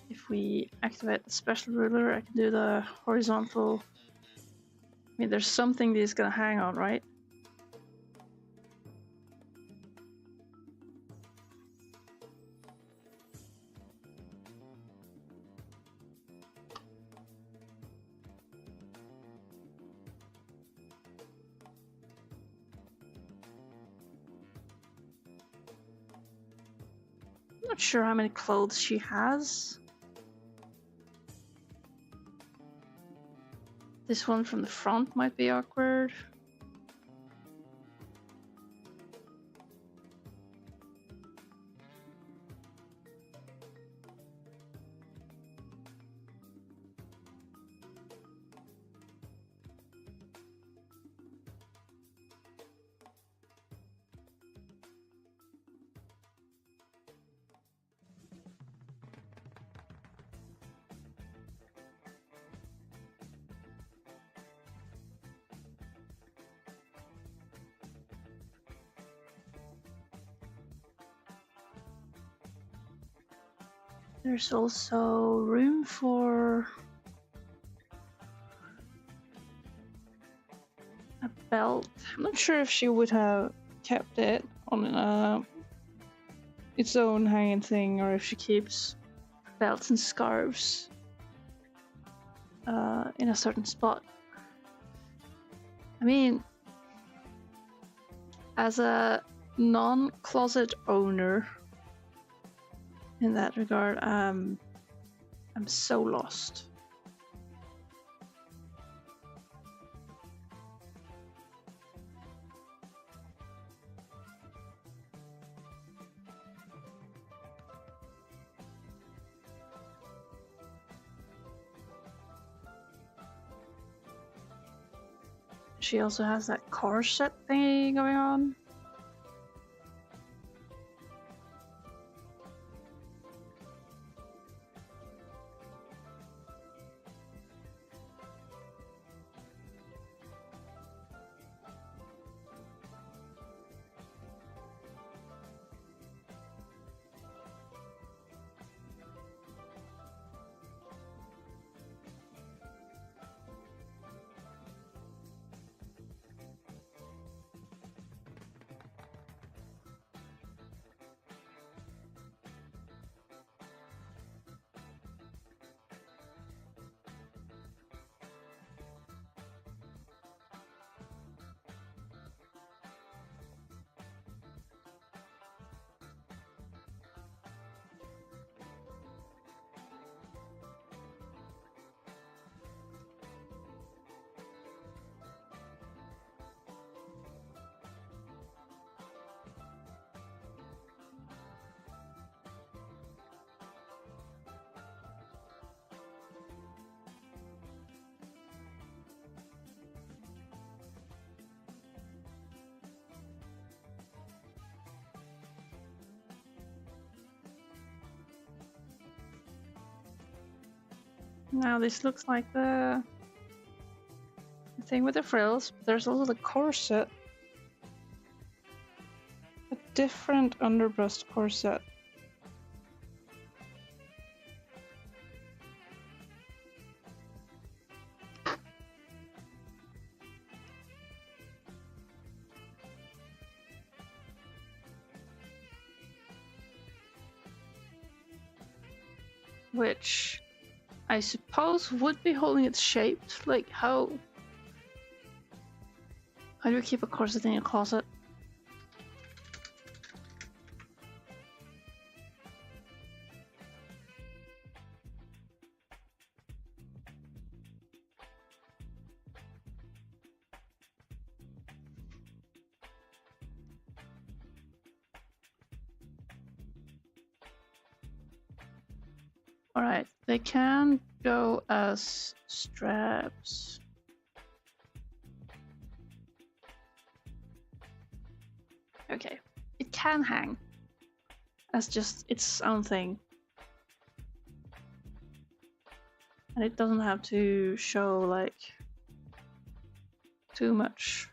If we activate the special ruler, I can do the horizontal. I mean, there's something that's gonna hang on, right? Not sure how many clothes she has. This one from the front might be awkward. There's also room for a belt. I'm not sure if she would have kept it on its own hanging thing, or if she keeps belts and scarves in a certain spot. I mean, as a non-closet owner, in that regard, I'm so lost. she also has that corset thingy going on. Now this looks like the thing with the frills, but there's also the corset. A different underbreast corset. Which I suppose would be holding it shaped. Like how do you keep a corset in your closet? Alright, they can go as straps. Okay, it can hang as just its own thing. And it doesn't have to show like too much.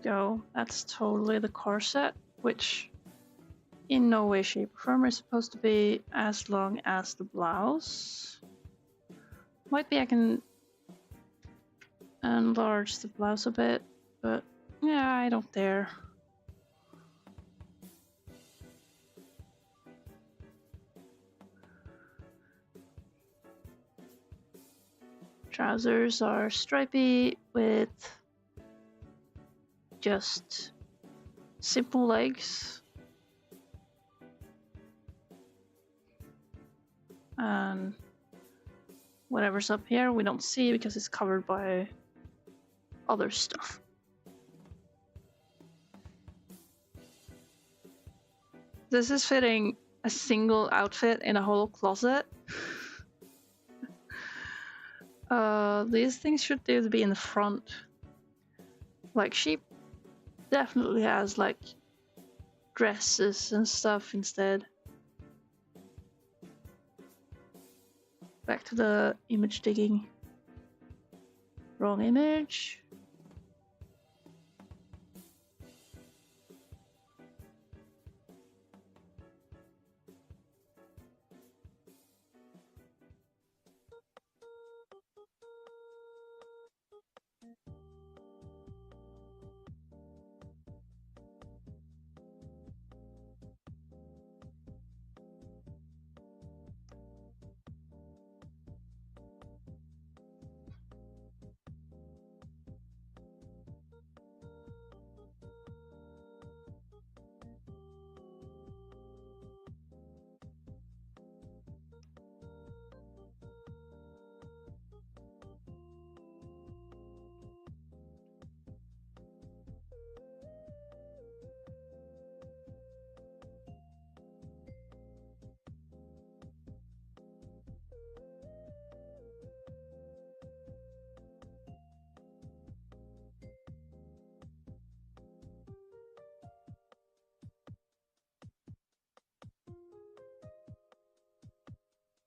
Go. That's totally the corset, which in no way, shape, or form is supposed to be as long as the blouse. Might be I can enlarge the blouse a bit, but yeah, I don't dare. Trousers are stripy with just simple legs. And whatever's up here we don't see because it's covered by other stuff. This is fitting a single outfit in a whole closet. These things should be in the front. Like she definitely has like dresses and stuff instead. Back to the image digging. Wrong image.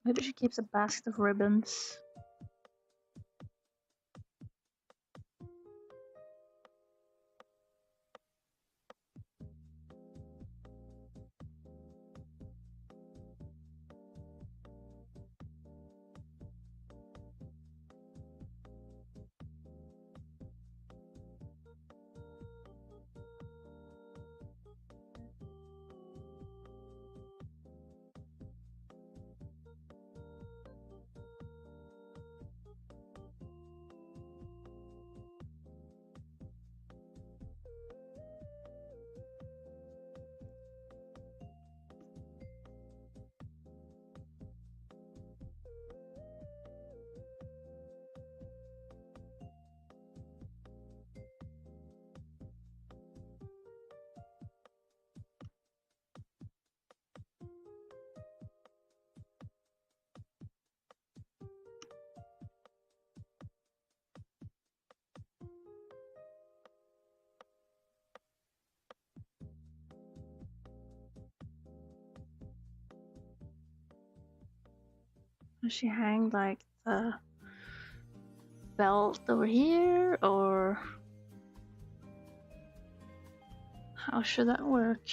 Maybe she keeps a basket of ribbons. Does she hang like the belt over here, or how should that work?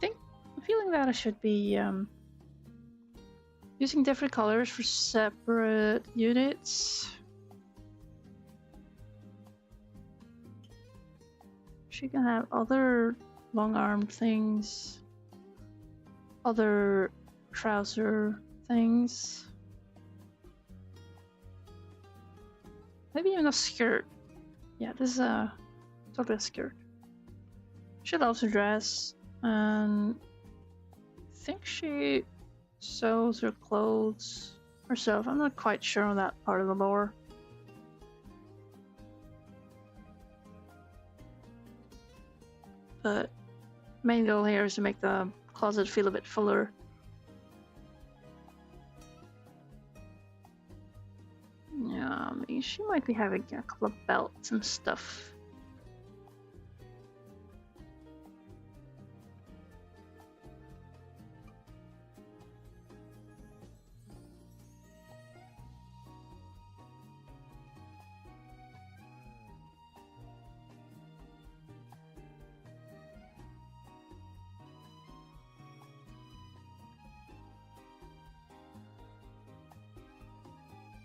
I'm feeling that I should be using different colors for separate units. She can have other long-armed things, other trouser things, maybe even a skirt. Yeah, this is a totally a skirt. She loves her dress, and I think she sews her clothes herself. I'm not quite sure on that part of the lore. But main goal here is to make the closet feel a bit fuller. Yeah, I mean, she might be having a couple of belts and stuff.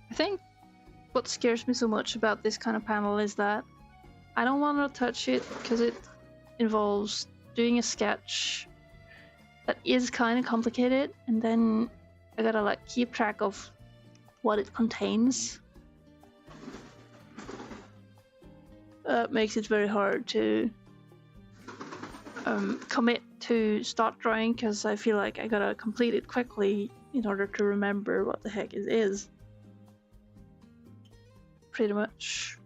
I think what scares me so much about this kind of panel is that I don't want to touch it because it involves doing a sketch that is kind of complicated, and then I gotta like keep track of what it contains. That makes it very hard to commit to start drawing because I feel like I gotta complete it quickly in order to remember what the heck it is. Pretty much.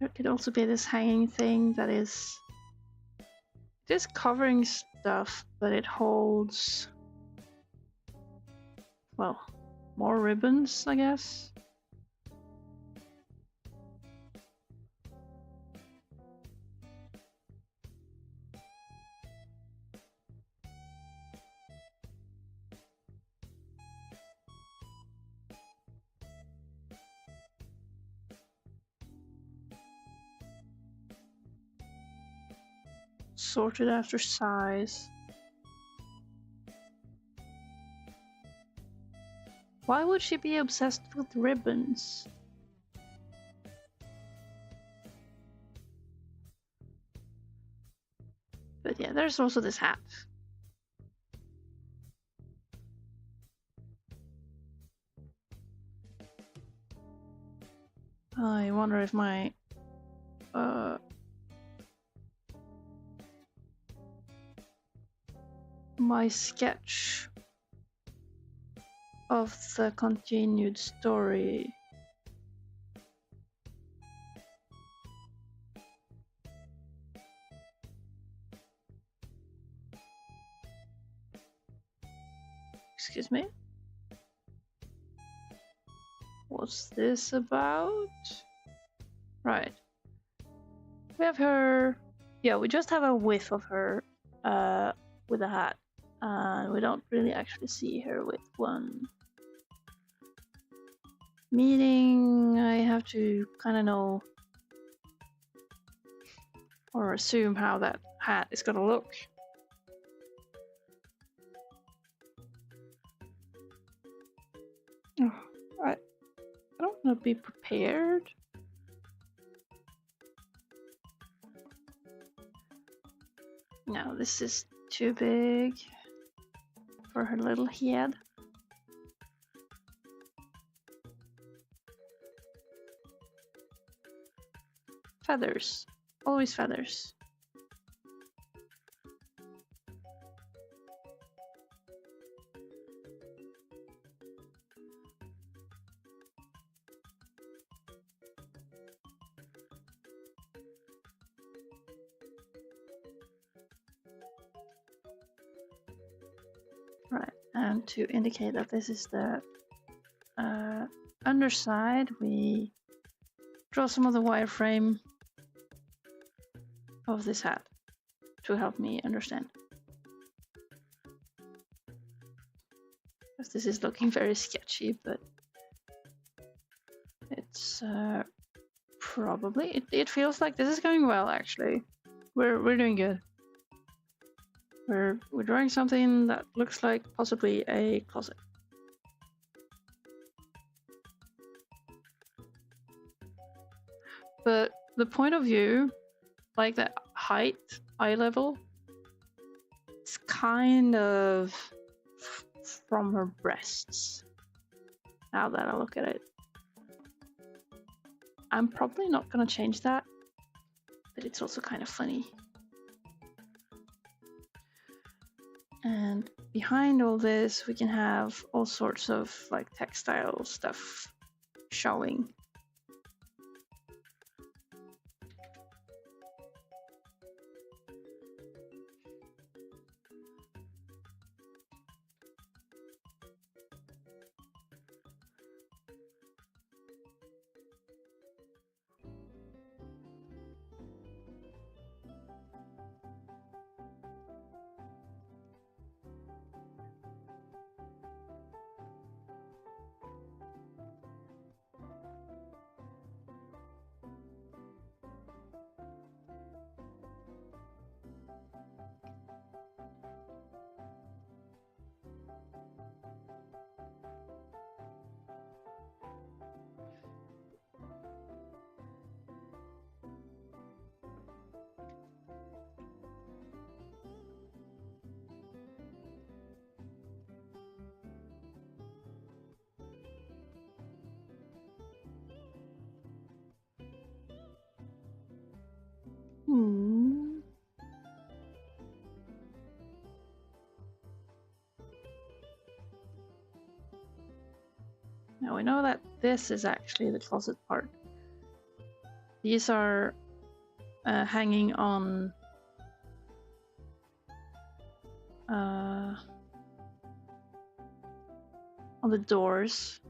There could also be this hanging thing that is just covering stuff, but it holds, well, more ribbons, I guess. Sorted after size. Why would she be obsessed with ribbons? But yeah, there's also this hat. I wonder if my my sketch of the continued story. Excuse me? What's this about? Right. We have her. Yeah, we just have a whiff of her with a hat. We don't really actually see her with one. Meeting, I have to kind of know or assume how that hat is gonna look. Oh, I don't want to be prepared. No, this is too big for her little head. Feathers. Always feathers. Right, and to indicate that this is the underside, we draw some of the wireframe of this hat to help me understand. Because this is looking very sketchy, but it's probably it feels like this is going well actually. We're doing good. We're drawing something that looks like possibly a closet. But the point of view, like the height, eye level, it's kind of from her breasts. Now that I look at it. I'm probably not gonna change that, but it's also kind of funny. And behind all this, we can have all sorts of like textile stuff showing. Now we know that this is actually the closet part. These are hanging on the doors.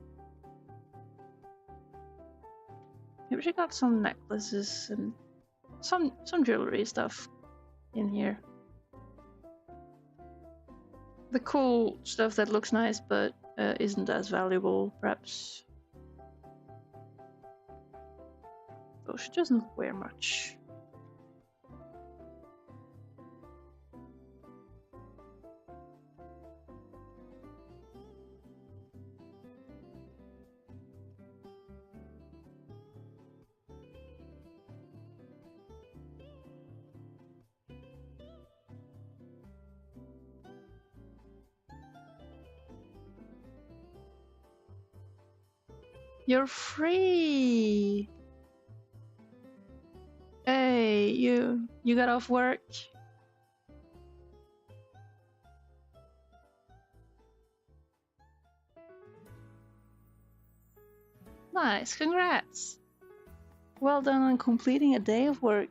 Maybe she got some necklaces and some jewelry stuff in here. The cool stuff that looks nice but isn't as valuable, perhaps. Though she doesn't wear much. You're free! Hey, you got off work? Nice, congrats! Well done on completing a day of work.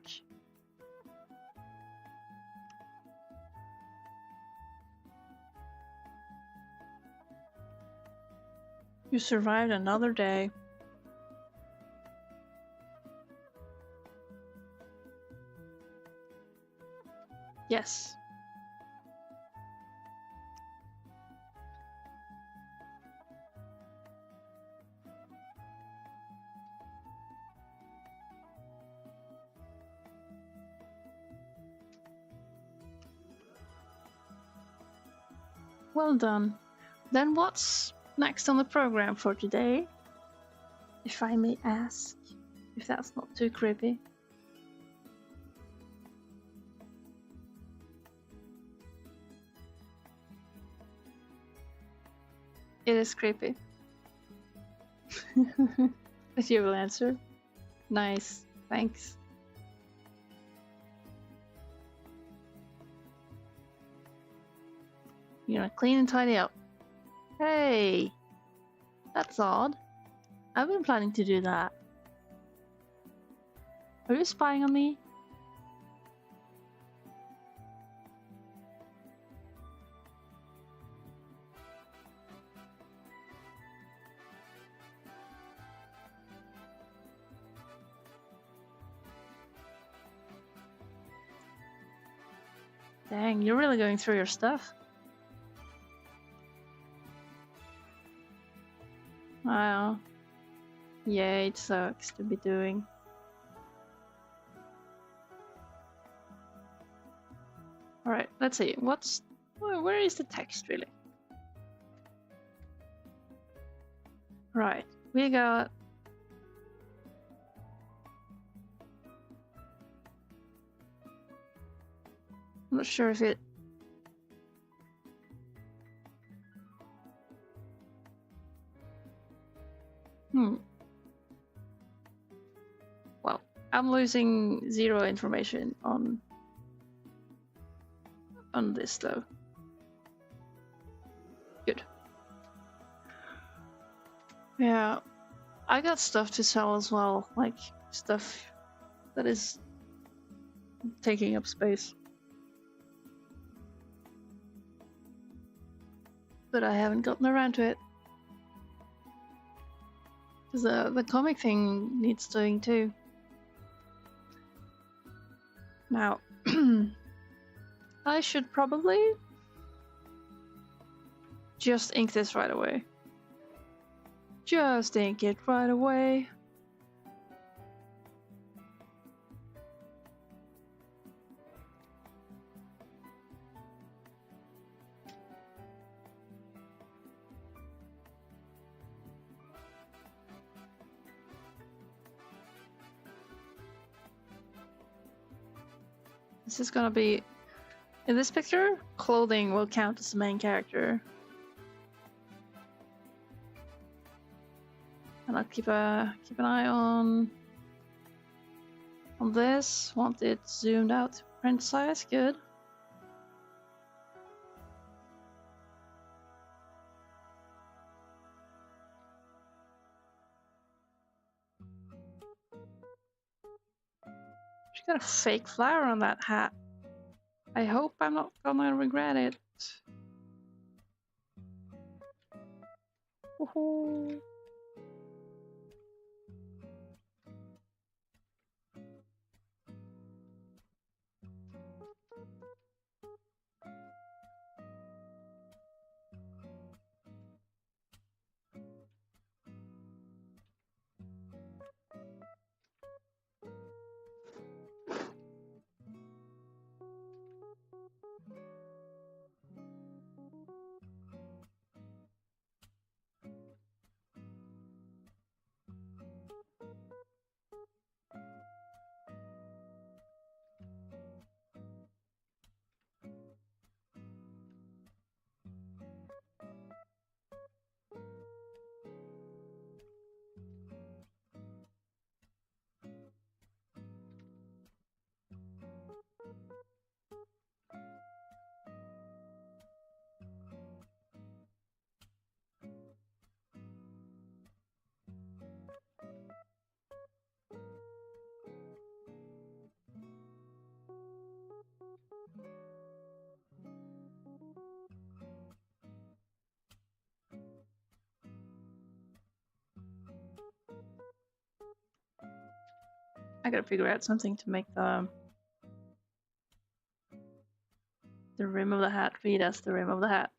You survived another day. Yes. Well done. Then what's next on the program for today? If I may ask, if that's not too creepy. It is creepy. But you will answer. Nice, thanks. You're gonna clean and tidy up. Hey, that's odd. I've been planning to do that. Are you spying on me? Dang, you're really going through your stuff. Wow. Yeah, it sucks to be doing. Alright, let's see. Where is the text really? Right, we got... I'm not sure if it... Well, I'm losing 0 information on this though. Good. Yeah, I got stuff to sell as well, like stuff that is taking up space. But I haven't gotten around to it. Because the comic thing needs doing too. Now, I should probably just ink this right away. Just ink it right away. This is gonna be... In this picture, clothing will count as the main character. And I'll keep an eye on this. Want it zoomed out. Print size, good. She got a fake flower on that hat. I hope I'm not gonna regret it. Woohoo. I gotta figure out something to make the rim of the hat read as the rim of the hat.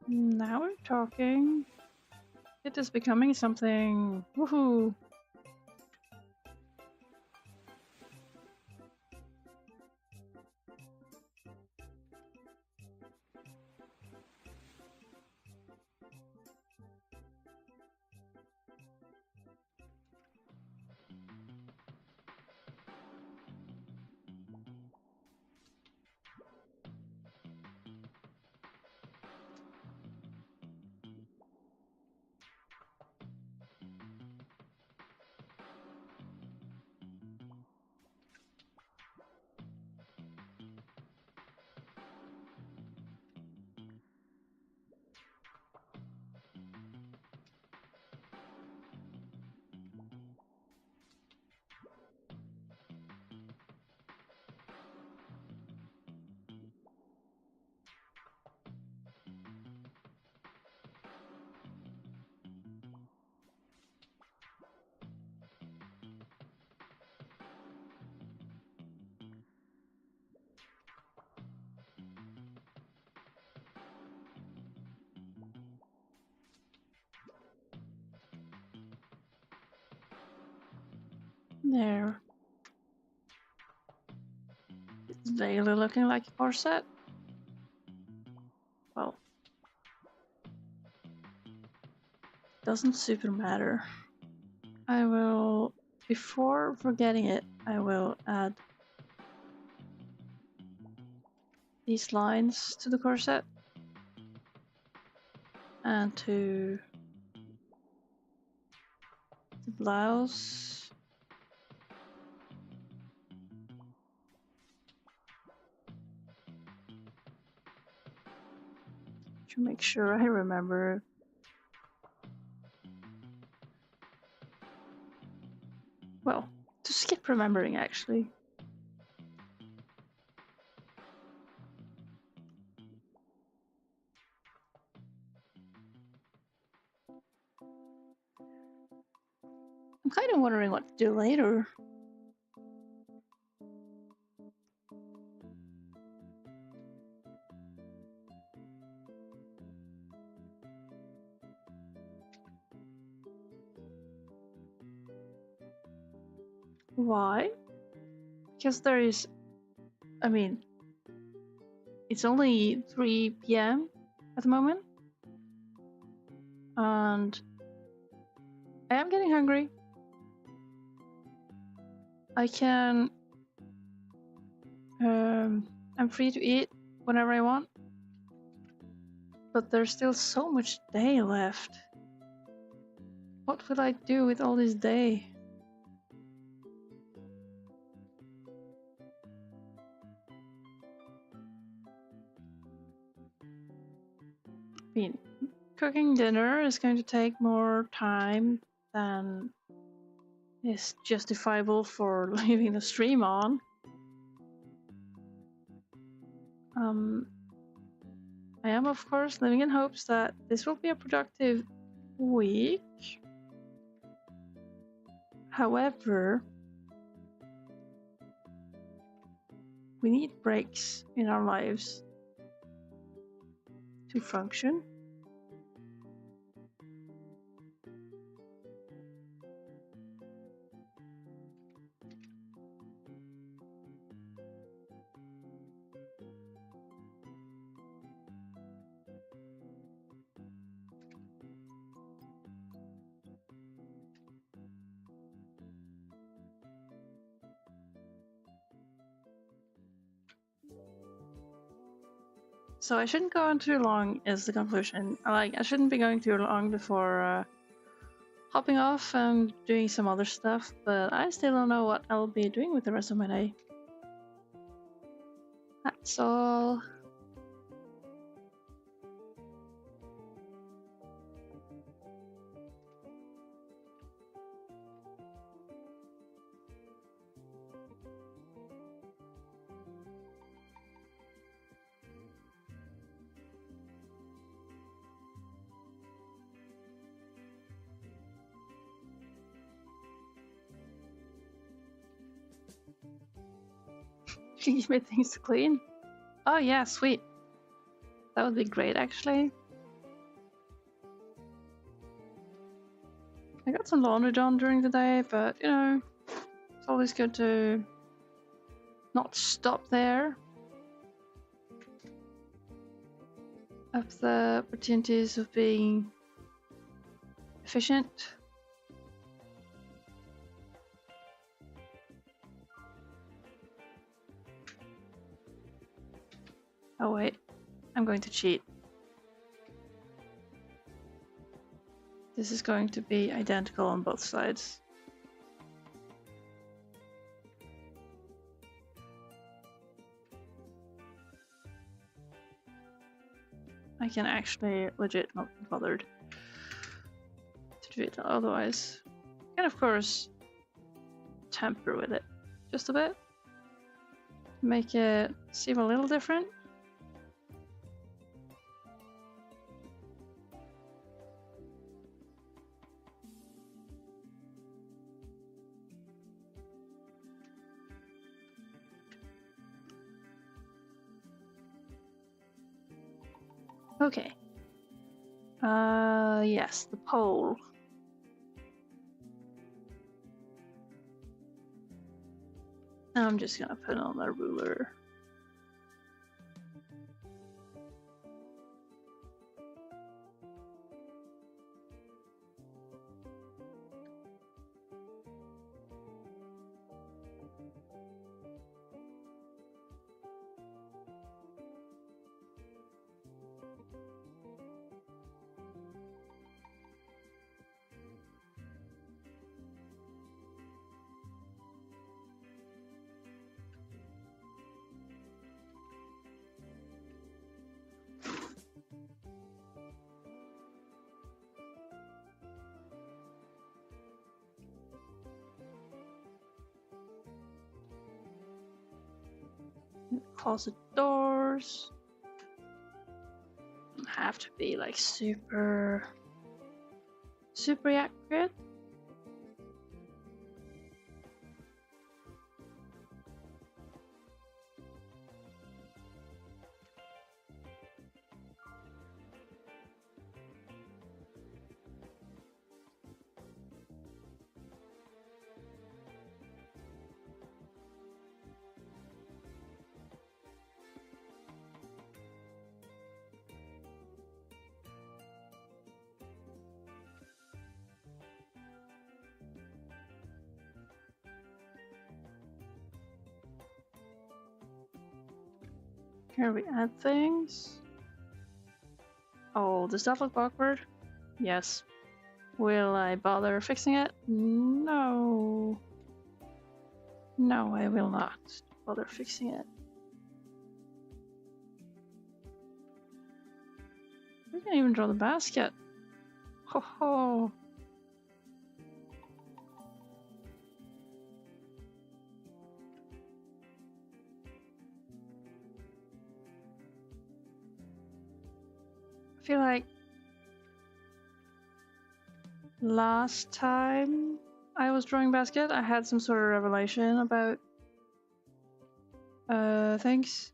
Now we're talking. It is becoming something. Woohoo! There. It's vaguely looking like a corset. Well, doesn't super matter. I will, before forgetting it, I will add these lines to the corset and to the blouse. To make sure I remember. Well, to skip remembering actually. I'm kind of wondering what to do later. Why? Because there is, I mean, it's only 3 p.m. at the moment. And I am getting hungry. I can, I'm free to eat whenever I want. But there's still so much day left. What will I do with all this day? I mean, cooking dinner is going to take more time than is justifiable for leaving the stream on. I am, of course, living in hopes that this will be a productive week. However, we need breaks in our lives to function. So I shouldn't go on too long is the conclusion. I shouldn't be going too long before hopping off and doing some other stuff, but I still don't know what I'll be doing with the rest of my day. That's all. Give me things to clean. Oh yeah, sweet. That would be great actually. I got some laundry done during the day, but you know, it's always good to not stop there. Have the opportunities of being efficient. Oh wait, I'm going to cheat. This is going to be identical on both sides. I can actually legit not be bothered to do it otherwise. And of course, tamper with it just a bit. Make it seem a little different. Okay. Yes, the pole. I'm just gonna put on a ruler. Closet doors. Don't have to be like super accurate. Here we add things. Oh, does that look awkward? Yes. Will I bother fixing it? No. No, I will not bother fixing it. We can even draw the basket. Ho ho. I feel like last time I was drawing basket, I had some sort of revelation about things,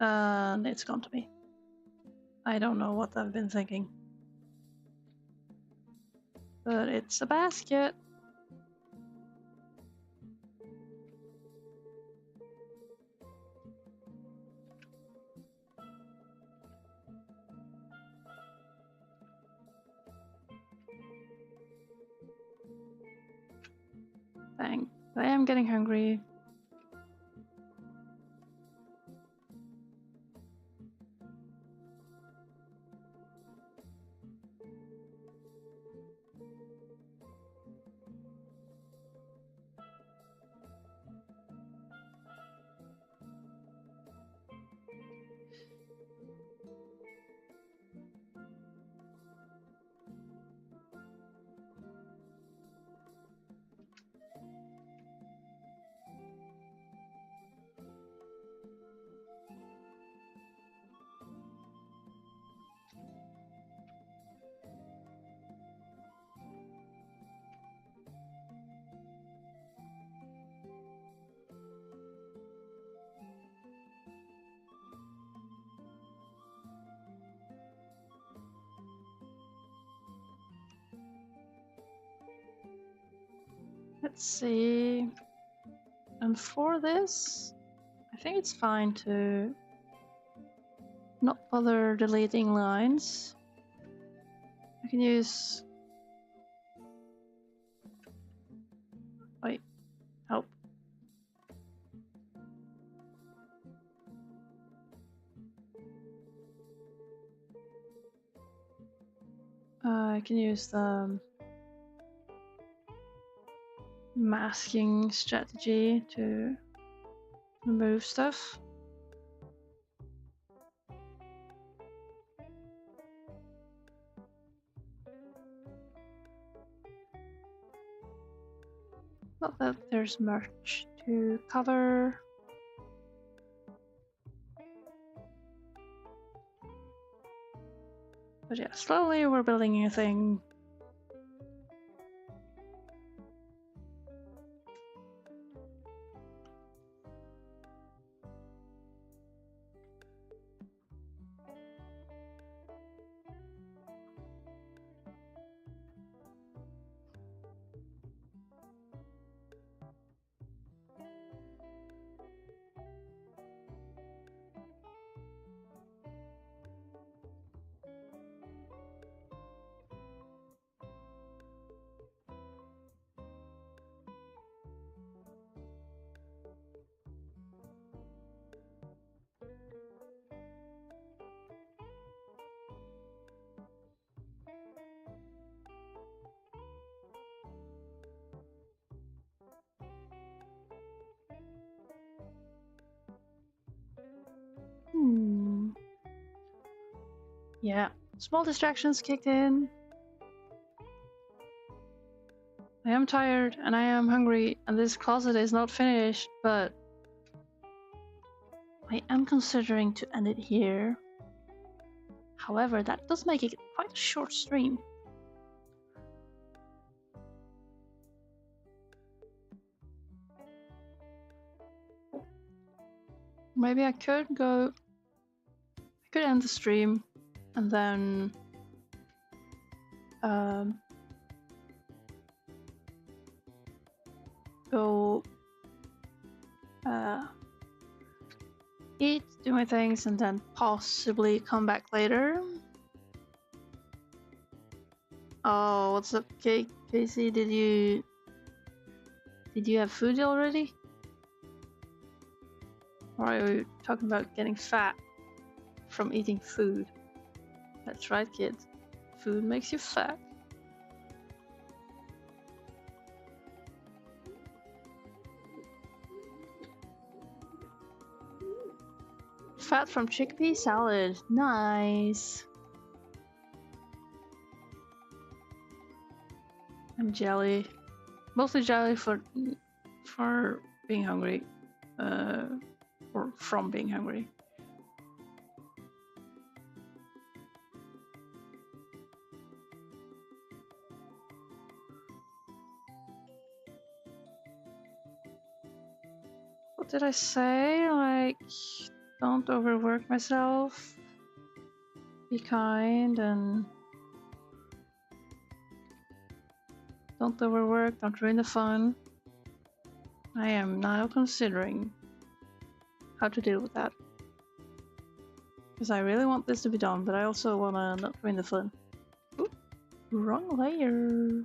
and it's gone to me. I don't know what I've been thinking, but it's a basket. Bang. I am getting hungry. Let's see. And for this, I think it's fine to not bother deleting lines. I can use... Wait, help. I can use the masking strategy to remove stuff. Not that there's much to cover. But yeah, slowly we're building a thing. Yeah, small distractions kicked in. I am tired and I am hungry and this closet is not finished, but I am considering to end it here. However, that does make it quite a short stream. Maybe I could end the stream and then go eat, do my things, and then possibly come back later. Oh, what's up, Casey? Did you have food already? Or are you talking about getting fat from eating food? That's right, kids. Food makes you fat. Fat from chickpea salad. Nice. And jelly. Mostly jelly for being hungry. Or from being hungry. What did I say? Like, don't overwork myself. Be kind and don't overwork, don't ruin the fun. I am now considering how to deal with that. Because I really want this to be done, but I also want to not ruin the fun. Oop, wrong layer.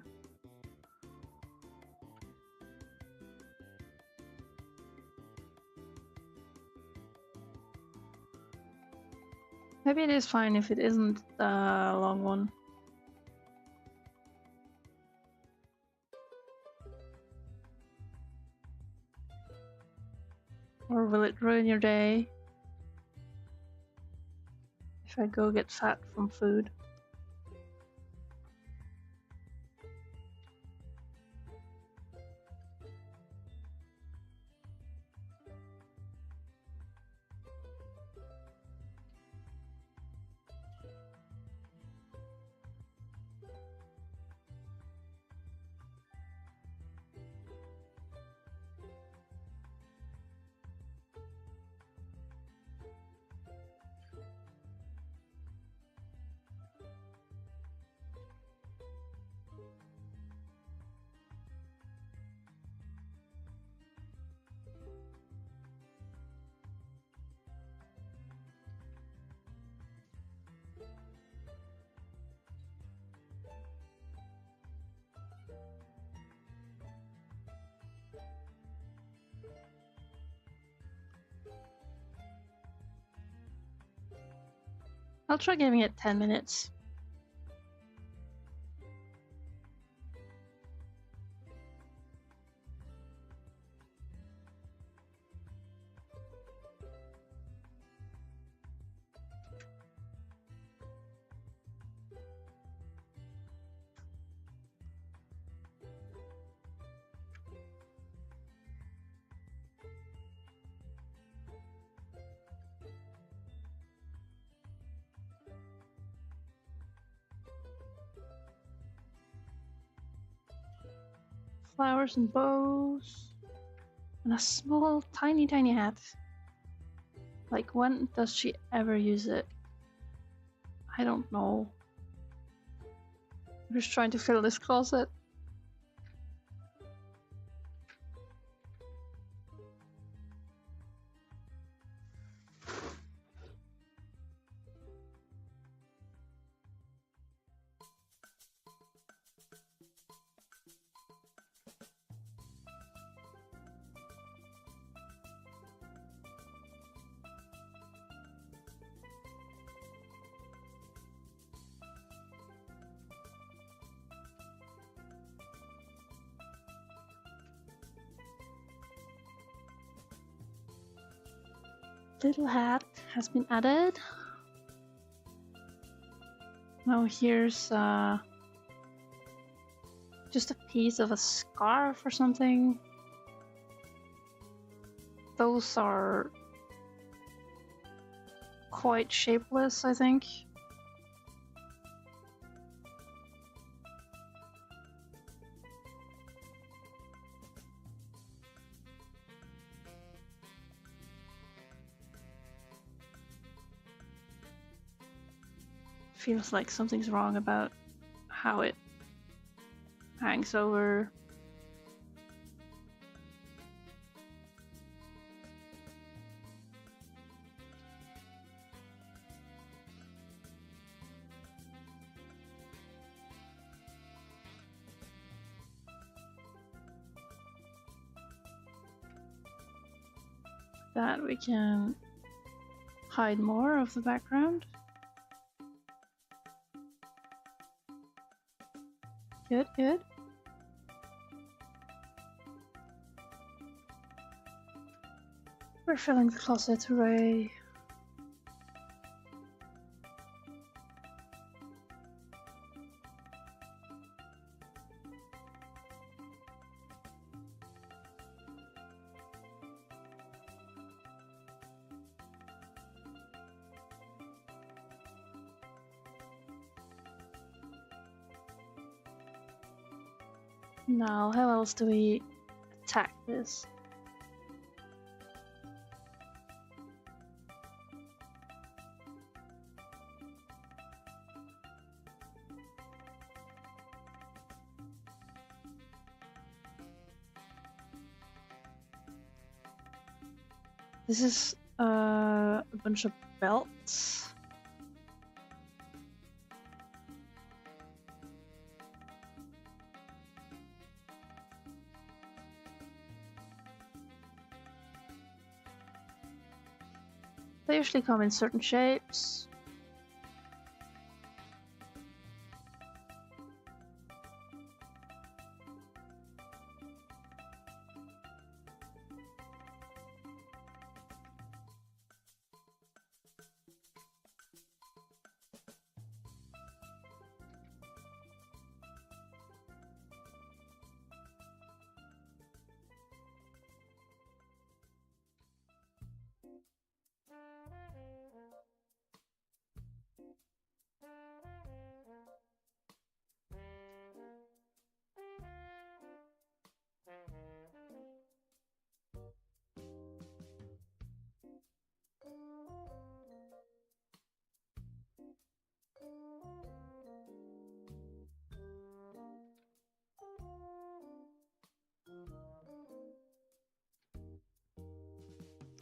Maybe it is fine if it isn't a long one. Or will it ruin your day? If I go get fat from food. I'll try giving it 10 minutes. Flowers and bows. And a small, tiny, tiny hat. Like, when does she ever use it? I don't know. I'm just trying to fill this closet. Little hat has been added. Now here's just a piece of a scarf or something. Those are quite shapeless, I think. Feels like something's wrong about how it hangs over. That we can hide more of the background. Good, good. We're filling the closet, hooray. Now, how else do we attack this? This is a bunch of belts. They usually come in certain shapes.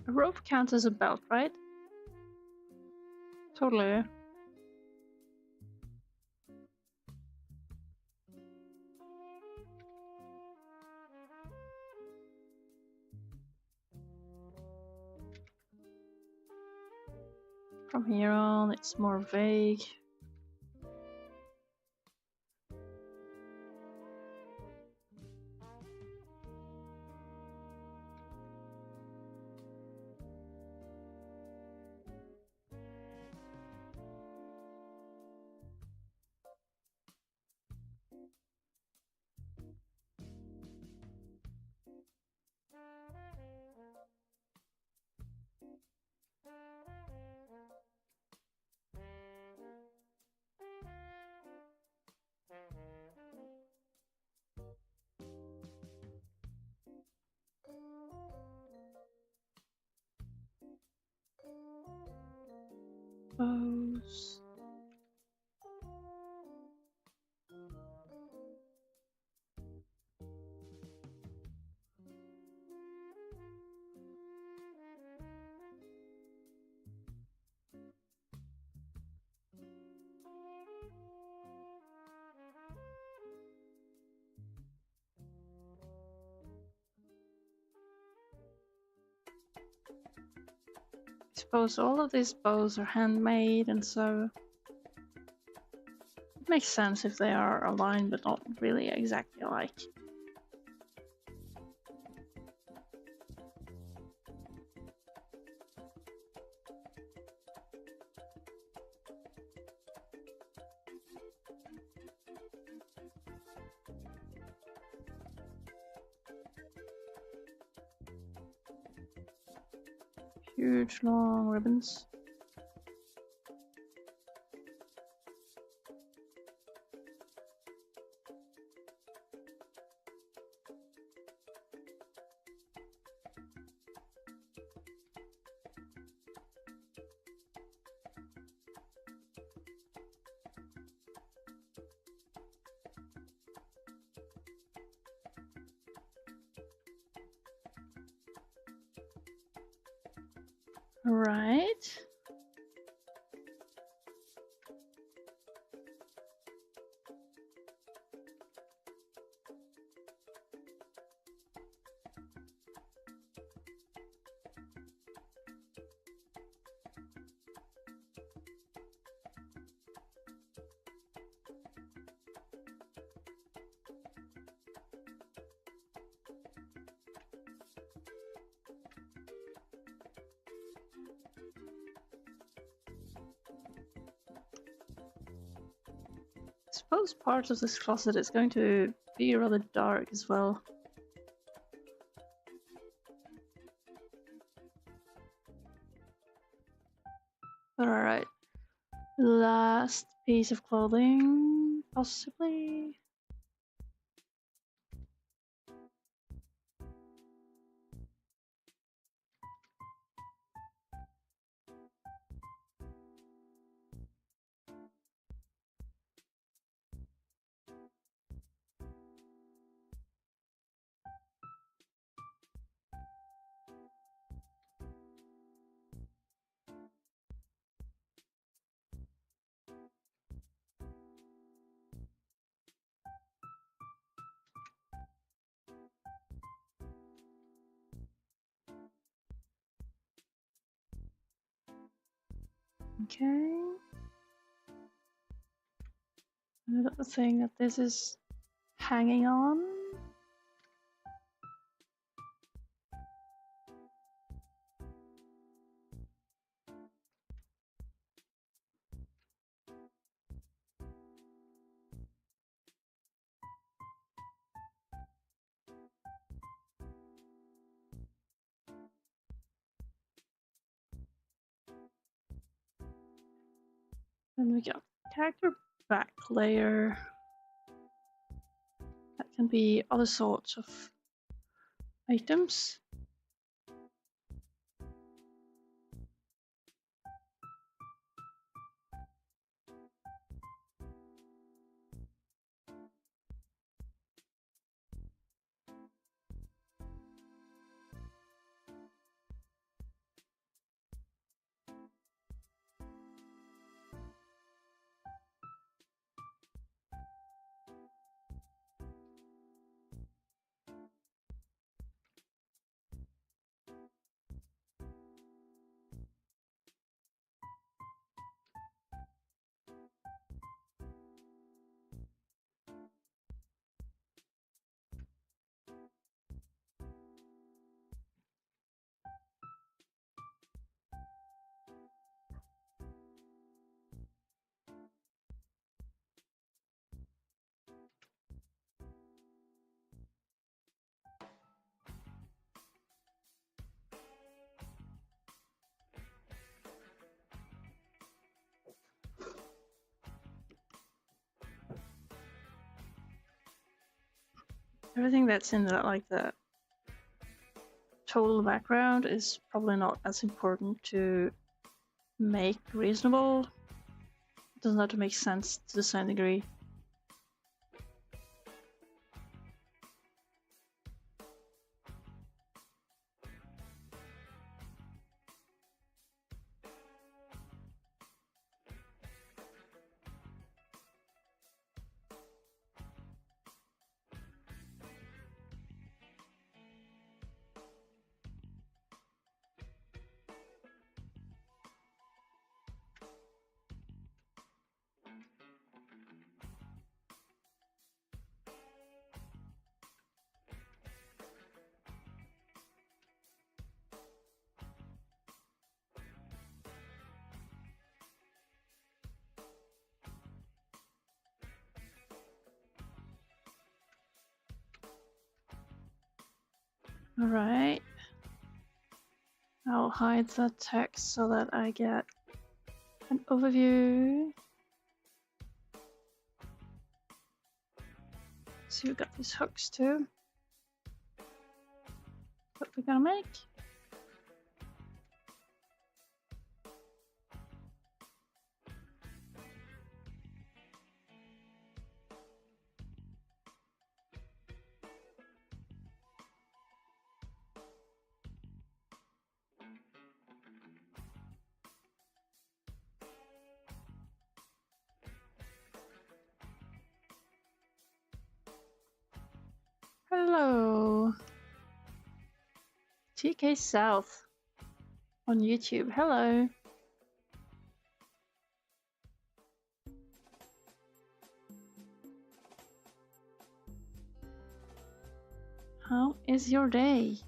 A rope counts as a belt, right? Totally. From here on, it's more vague. Bows. I suppose all of these bows are handmade, and so it makes sense if they are aligned but not really exactly alike. Huge long ribbons. Right. I suppose part of this closet is going to be rather dark as well. But alright. Last piece of clothing, possibly. Okay. Another thing that this is hanging on. Then we got character back layer. That can be other sorts of items. everything that's in the like the total background is probably not as important to make reasonable. It doesn't have to make sense to the same degree. Alright. I'll hide the text so that I get an overview. So we've got these hooks too. What we're gonna make? Hello. TK South on YouTube. Hello. How is your day?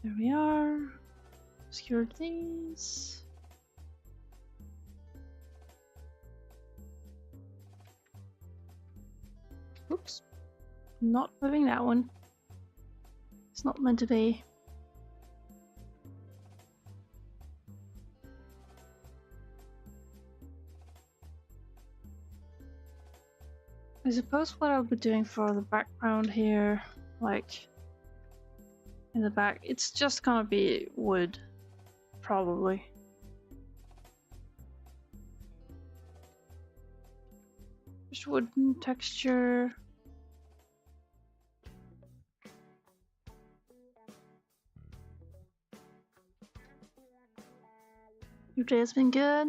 There we are. Secure these. Oops. Not moving that one. It's not meant to be. I suppose what I'll be doing for the background here, like in the back, it's just gonna be wood, probably. Just wooden texture. Your day has been good.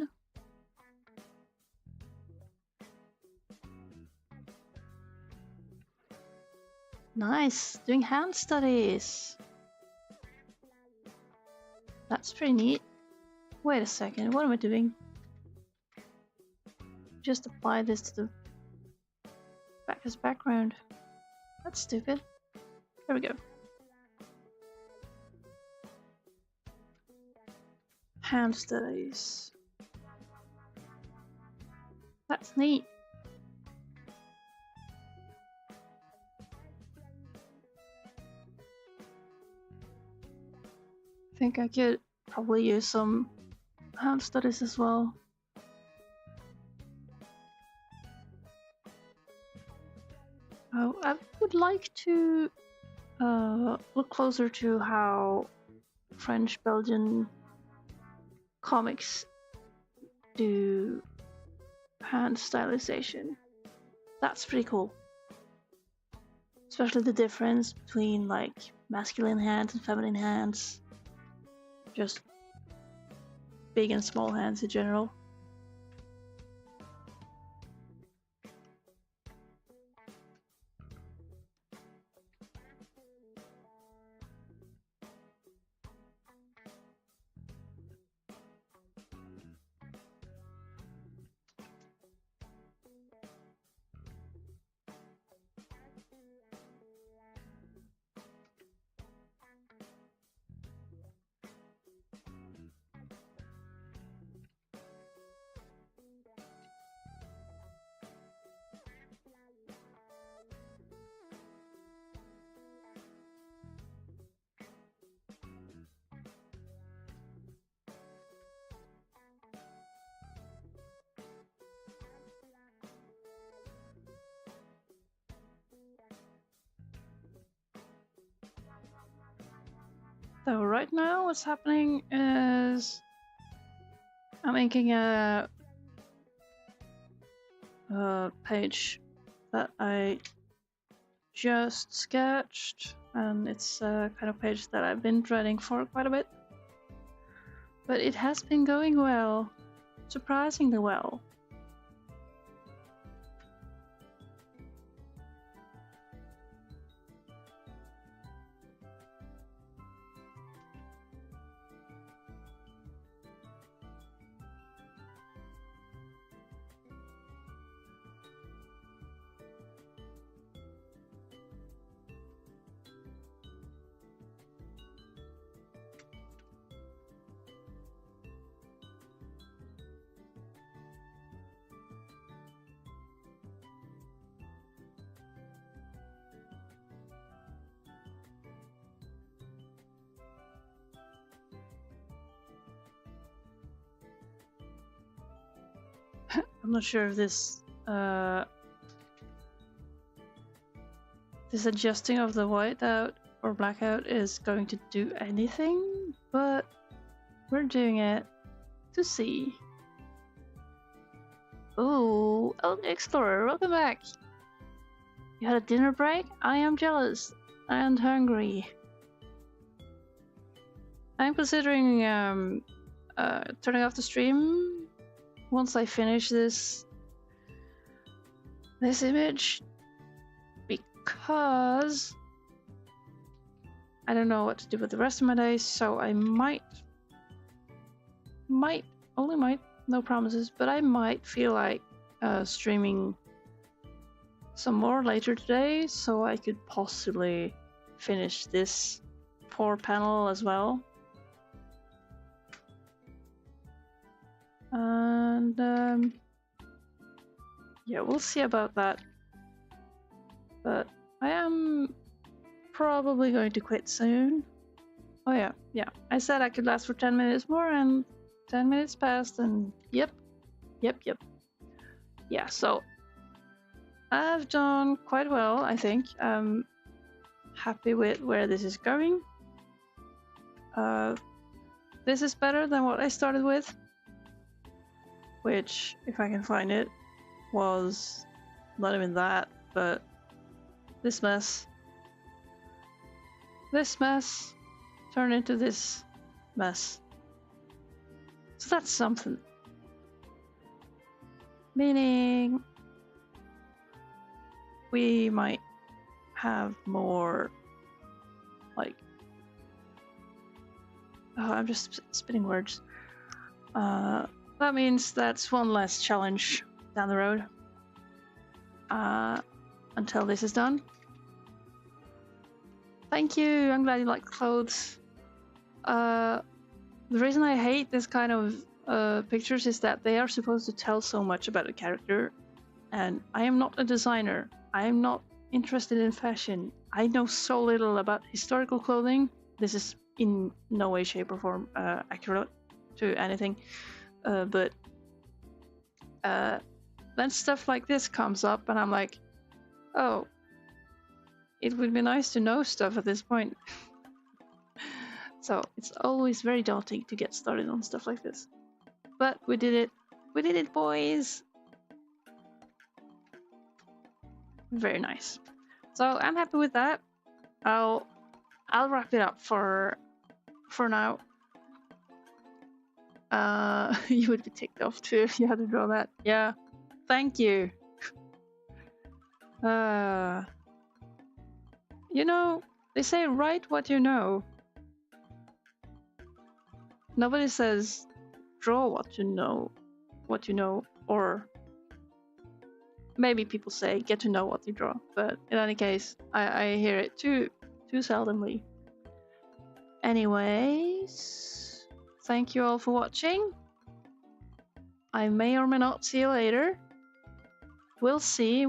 Nice, doing hand studies. That's pretty neat. Wait a second, what am I doing? Just apply this to the back as background. That's stupid. There we go. Hand studies. That's neat. I think I could probably use some hand studies as well. Oh, I would like to look closer to how French-Belgian comics do hand stylization. That's pretty cool. Especially the difference between like masculine hands and feminine hands. Just big and small hands in general. So right now what's happening is I'm making a page that I just sketched, and it's a kind of page that I've been dreading for quite a bit. But it has been going well, surprisingly well. I'm not sure if this this adjusting of the whiteout or blackout is going to do anything, but we're doing it to see. Ooh, Elk Explorer, welcome back. You had a dinner break? I am jealous and hungry. I'm considering turning off the stream once I finish this image, because I don't know what to do with the rest of my days, so I might, only might, no promises, but I might feel like streaming some more later today, so I could possibly finish this poor panel as well. And yeah, we'll see about that. But I am probably going to quit soon. Oh yeah. I said I could last for 10 minutes more, and 10 minutes passed, and yep. Yeah, so I've done quite well, I think. I'm happy with where this is going. This is better than what I started with, which, if I can find it, was not even that, but this mess turned into this mess. So that's something. Meaning we might have more, like, oh, I'm just spitting words. That means that's one less challenge down the road. Until this is done. Thank you, I'm glad you like clothes. The reason I hate this kind of pictures is that they are supposed to tell so much about a character, and I am not a designer. I am not interested in fashion. I know so little about historical clothing. This is in no way, shape, or form accurate to anything. But then stuff like this comes up, and I'm like, oh, it would be nice to know stuff at this point. So it's always very daunting to get started on stuff like this. But we did it. We did it, boys. Very nice. So I'm happy with that. I'll wrap it up for now. You would be ticked off too if you had to draw that. Yeah. Thank you. You know, they say write what you know. Nobody says draw what you know, or maybe people say get to know what you draw, but in any case, I hear it too seldomly. Anyways, thank you all for watching. I may or may not see you later. We'll see.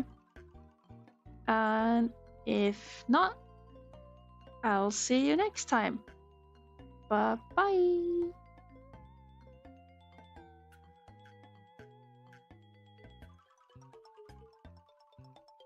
And if not, I'll see you next time. Bye-bye.